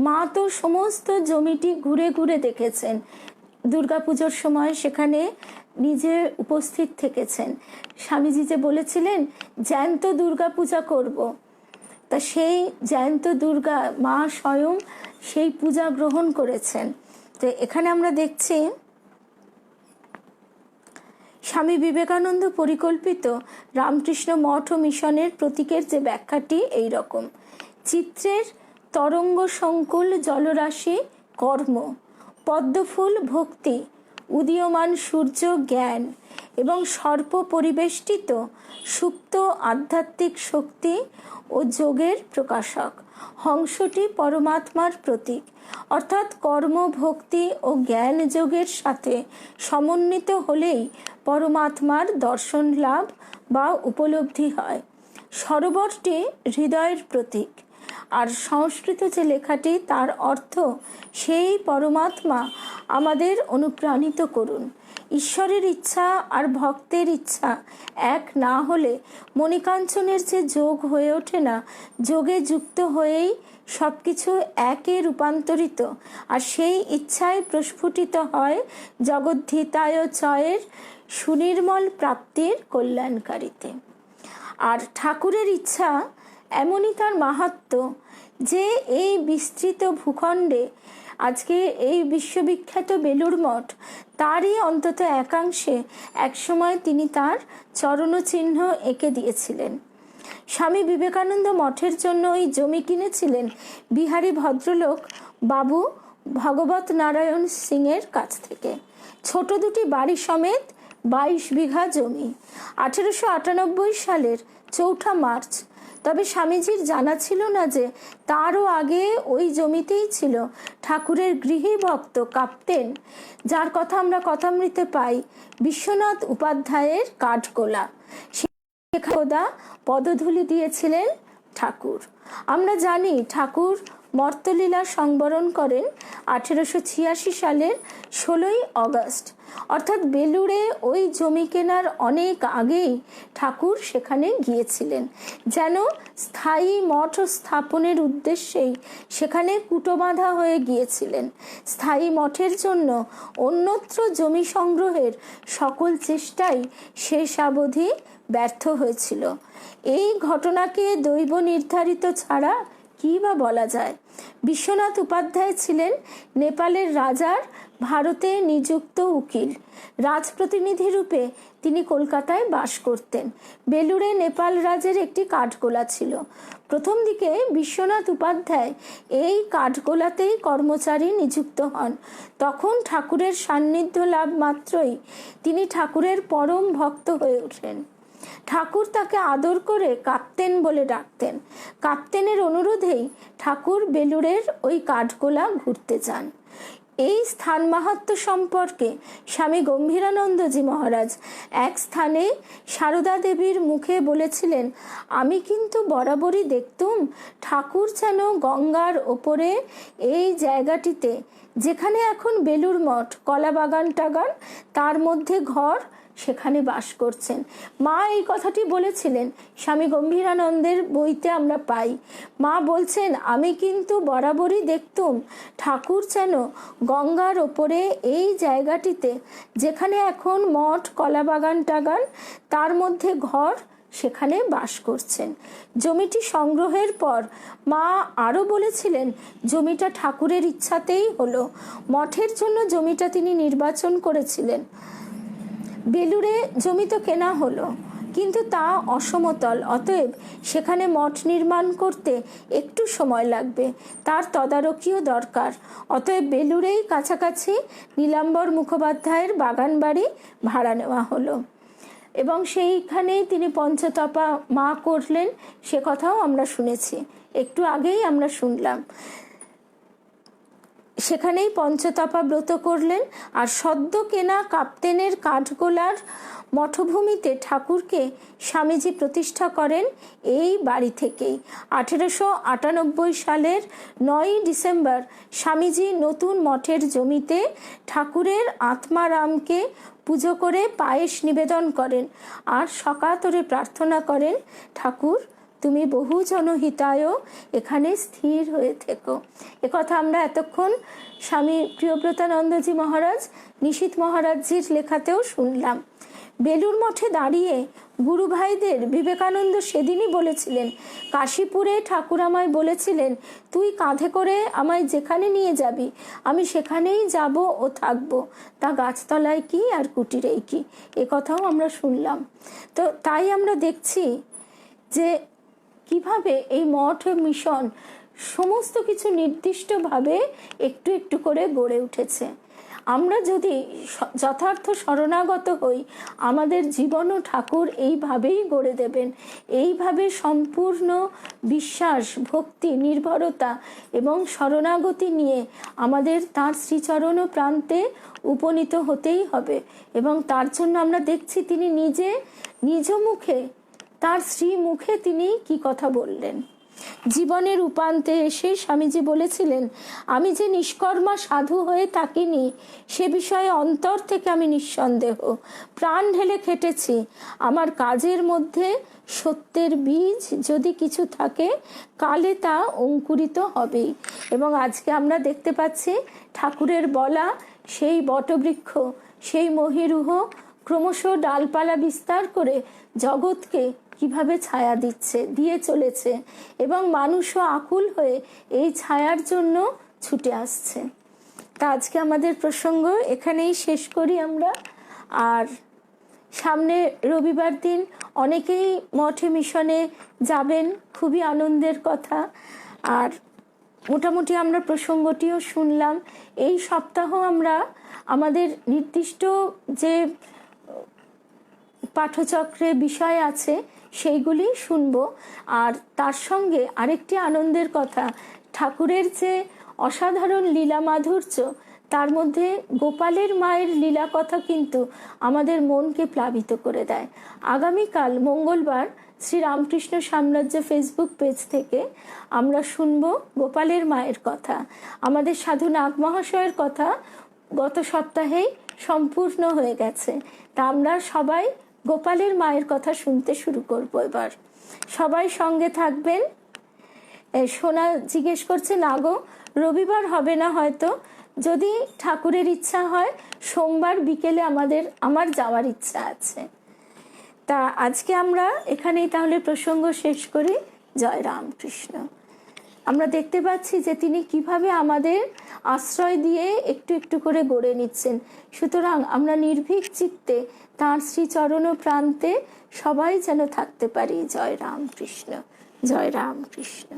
মা তো সমস্ত জমিটি ঘুরে ঘুরে দেখেছেন, দুর্গাপুজোর সময় সেখানে নিজে উপস্থিত থেকেছেন। স্বামীজি যে বলেছিলেন জ্যান্ত দুর্গা পূজা করব, তা সেই জ্যান্ত দুর্গা মা স্বয়ং সেই পূজা গ্রহণ করেছেন। তো এখানে আমরা দেখছি স্বামী বিবেকানন্দ পরিকল্পিত রামকৃষ্ণ মঠ ও মিশনের প্রতীকের যে ব্যাখ্যাটি এই রকম: চিত্রের তরঙ্গ সংকুল জলরাশি কর্ম, পদ্মফুল ভক্তি, উদীয়মান সূর্য জ্ঞান এবং সর্প পরিবেষ্টিত সুপ্ত আধ্যাত্মিক শক্তি ও যোগের প্রকাশক। হংসটি পরমাত্মার প্রতীক, অর্থাৎ কর্ম, ভক্তি ও জ্ঞান যোগের সাথে সমন্বিত হলেই পরমাত্মার দর্শন লাভ বা উপলব্ধি হয়। সরোবরটি হৃদয়ের প্রতীক। আর সংস্কৃত যে লেখাটি, তার অর্থ সেই পরমাত্মা আমাদের অনুপ্রাণিত করুন। ঈশ্বরের ইচ্ছা আর ভক্তের ইচ্ছা এক না হলে মণিকাঞ্চনের যে যোগ হয়ে ওঠে না, যোগে যুক্ত হয়েই সব কিছু একে রূপান্তরিত, আর সেই ইচ্ছায় প্রস্ফুটিত হয় জগদ্ধিতায় চয়ের সুনির্মল প্রাপ্তির কল্যাণকারিতে। আর ঠাকুরের ইচ্ছা এমনই তার মাহাত্ম্য যে এই বিস্তৃত ভূখণ্ডে আজকে এই বিশ্ববিখ্যাত বেলুড় মঠ, তারই অন্তত একাংশে একসময় তিনি তার চরণচিহ্ন এঁকে দিয়েছিলেন। স্বামী বিবেকানন্দ মঠের জন্য ওই জমি কিনেছিলেন বিহারি ভদ্রলোক বাবু ভগবত নারায়ণ সিংয়ের কাছ থেকে। ছোট দুটি বাড়ি সমেত 22 বিঘা জমি। 1898 সালের 4 মার্চ। তবে স্বামীজির জানা ছিল না যে তারও আগে ওই জমিতেই ছিল ঠাকুরের গৃহী ভক্ত কাপ্তেন, যার কথা আমরা কথামৃতে পাই বিশ্বনাথ উপাধ্যায়ের কাঠগোলা। খোদা পদধূলি দিয়েছিলেন ঠাকুর। আমরা জানি ঠাকুর মর্তলীলা সংবরণ করেন 1886 সালের 16 অগস্ট। অর্থাৎ বেলুড়ে ওই জমি কেনার অনেক আগেই ঠাকুর সেখানে গিয়েছিলেন, যেন স্থায়ী মঠ স্থাপনের উদ্দেশ্যেই সেখানে কুটো বাঁধা হয়ে গিয়েছিলেন। স্থায়ী মঠের জন্য অন্যত্র জমি সংগ্রহের সকল চেষ্টাই শেষাবধি ব্যর্থ হয়েছিল। এই ঘটনাকে দৈব নির্ধারিত ছাড়া কি বা বলা যায়। বিশ্বনাথ উপাধ্যায় ছিলেন নেপালের রাজার ভারতে নিযুক্ত উকিল। রাজপ্রতিনিধি রূপে তিনি কলকাতায় বাস করতেন। বেলুড়ে নেপাল রাজের একটি কাঠগোলা ছিল। প্রথম দিকে বিশ্বনাথ উপাধ্যায় এই কাঠগোলাতেই কর্মচারী নিযুক্ত হন। তখন ঠাকুরের সান্নিধ্য লাভ মাত্রই তিনি ঠাকুরের পরম ভক্ত হয়ে ওঠেন। ঠাকুর তাকে আদর করে কাপ্তেন বলে ডাকতেন। কাপ্তেনের অনুরোধেই ঠাকুর বেলুড়ের ওই কাঠগোলা ঘুরতে যান। এই স্থান মাহাত্ম্য সম্পর্কে স্বামী গম্ভীরানন্দজি মহারাজ এক স্থানে সারদা দেবীর মুখে বলেছিলেন, আমি কিন্তু বরাবরই দেখতুম ঠাকুর যেন গঙ্গার ওপরে এই জায়গাটিতে, যেখানে এখন বেলুড় মঠ, কলা বাগান টাগান, তার মধ্যে ঘর, সেখানে বাস করছেন। মা এই কথাটি বলেছিলেন, স্বামী গম্ভীরানন্দের বইতে আমরা পাই। মা বলছেন, আমি কিন্তু বরাবরই দেখতুম ঠাকুর যেন গঙ্গার ওপরে এই জায়গাটিতে, যেখানে এখন মঠ, কলাবাগান টাগান, তার মধ্যে ঘর, সেখানে বাস করছেন। জমিটি সংগ্রহের পর মা আরও বলেছিলেন, জমিটা ঠাকুরের ইচ্ছাতেই হলো। মঠের জন্য জমিটা তিনি নির্বাচন করেছিলেন। বেলুড়ে জমি তো কেনা হলো, কিন্তু তা অসমতল, অতএব সেখানে মঠ নির্মাণ করতে একটু সময় লাগবে, তার তদারকিও দরকার। অতএব বেলুড়েই কাছাকাছি নীলাম্বর মুখোপাধ্যায়ের বাগান বাড়ি ভাড়া নেওয়া হলো এবং সেইখানেই তিনি পঞ্চতপা মা করলেন, সে কথাও আমরা শুনেছি, একটু আগেই আমরা শুনলাম। সেখানেই পঞ্চতপা ব্রত করলেন। আর সদ্য কেনা কাপ্তেনের কাঠগোলার মঠভূমিতে ঠাকুরকে স্বামীজি প্রতিষ্ঠা করেন এই বাড়ি থেকেই। 1898 সালের 9 ডিসেম্বর স্বামীজি নতুন মঠের জমিতে ঠাকুরের আত্মারামকে পুজো করে পায়েস নিবেদন করেন আর সকাতরে প্রার্থনা করেন, ঠাকুর তুমি বহু জনহিতায় এখানে স্থির হয়ে থেকো। একথা আমরা এতক্ষণ স্বামী প্রিয়ব্রতানন্দজি মহারাজ, নিশীথ মহারাজজির লেখাতেও শুনলাম। বেলুর মঠে দাঁড়িয়ে গুরু ভাইদের বিবেকানন্দ সেদিনই বলেছিলেন, কাশীপুরে ঠাকুর আমায় বলেছিলেন, তুই কাঁধে করে আমায় যেখানে নিয়ে যাবি আমি সেখানেই যাব ও থাকবো, তা গাছতলায় কি আর কুটিরেই কি। এ কথাও আমরা শুনলাম। তো তাই আমরা দেখছি যে কিভাবে এই মঠ মিশন সমস্ত কিছু নির্দিষ্টভাবে একটু একটু করে গড়ে উঠেছে। আমরা যদি যথার্থ শরণাগত হই, আমাদের জীবনও ঠাকুর এইভাবেই গড়ে দেবেন। এইভাবে সম্পূর্ণ বিশ্বাস, ভক্তি, নির্ভরতা এবং শরণাগতি নিয়ে আমাদের তাঁর শ্রীচরণ প্রান্তে উপনীত হতেই হবে। এবং তার জন্য আমরা দেখছি তিনি নিজে নিজ মুখে, তার শ্রী মুখে তিনি কি কথা বললেন। জীবনের উপান্তে এসে স্বামীজি বলেছিলেন, আমি যে নিষ্কর্মা সাধু হয়ে থাকিনি সে বিষয়ে অন্তর থেকে আমি নিঃসন্দেহ, প্রাণ ঢেলে খেটেছি। আমার কাজের মধ্যে সত্যের বীজ যদি কিছু থাকে কালে তা অঙ্কুরিত হবেই। এবং আজকে আমরা দেখতে পাচ্ছি ঠাকুরের বলা সেই বটবৃক্ষ, সেই মহিরুহ ক্রমশ ডালপালা বিস্তার করে জগৎকে কিভাবে ছায়া দিয়ে চলেছে এবং মানুষও আকুল হয়ে এই ছায়ার জন্য ছুটে আসছে। তা আজকে আমাদের প্রসঙ্গ এখানেই শেষ করি আমরা। আর সামনে রবিবার দিন অনেকেই মঠে মিশনে যাবেন, খুবই আনন্দের কথা। আর মোটামুটি আমরা প্রসঙ্গটিও শুনলাম। এই সপ্তাহ আমরা আমাদের নির্দিষ্ট যে পাঠচক্রে বিষয় আছে সেইগুলি শুনব। আর তার সঙ্গে আরেকটি আনন্দের কথা, ঠাকুরের যে অসাধারণ লীলা মাধুর্য, তার মধ্যে গোপালের মায়ের লীলা কথা কিন্তু আমাদের মনকে প্লাবিত করে দেয়। আগামীকাল মঙ্গলবার শ্রী রামকৃষ্ণ সাম্রাজ্য ফেসবুক পেজ থেকে আমরা শুনব গোপালের মায়ের কথা। আমাদের সাধু নাগ মহাশয়ের কথা গত সপ্তাহেই সম্পূর্ণ হয়ে গেছে, তা আমরা সবাই গোপালের মায়ের কথা শুনতে শুরু করবো। এবার সবাই সঙ্গে থাকবেন। সোনা জিজ্ঞেস করছে, না গো রবিবার হবে না হয়তো, যদি ঠাকুরের ইচ্ছা হয় সোমবার বিকেলে আমার যাওয়ার ইচ্ছা আছে। তা আজকে আমরা এখানেই তাহলে প্রসঙ্গ শেষ করি। জয় রামকৃষ্ণ। আমরা দেখতে পাচ্ছি যে তিনি কিভাবে আমাদের আশ্রয় দিয়ে একটু একটু করে গড়ে নিচ্ছেন। সুতরাং আমরা নির্ভীক চিত্তে তাঁর শ্রীচরণ প্রান্তে সবাই যেন থাকতে পারি। জয় রামকৃষ্ণ, জয় রামকৃষ্ণ।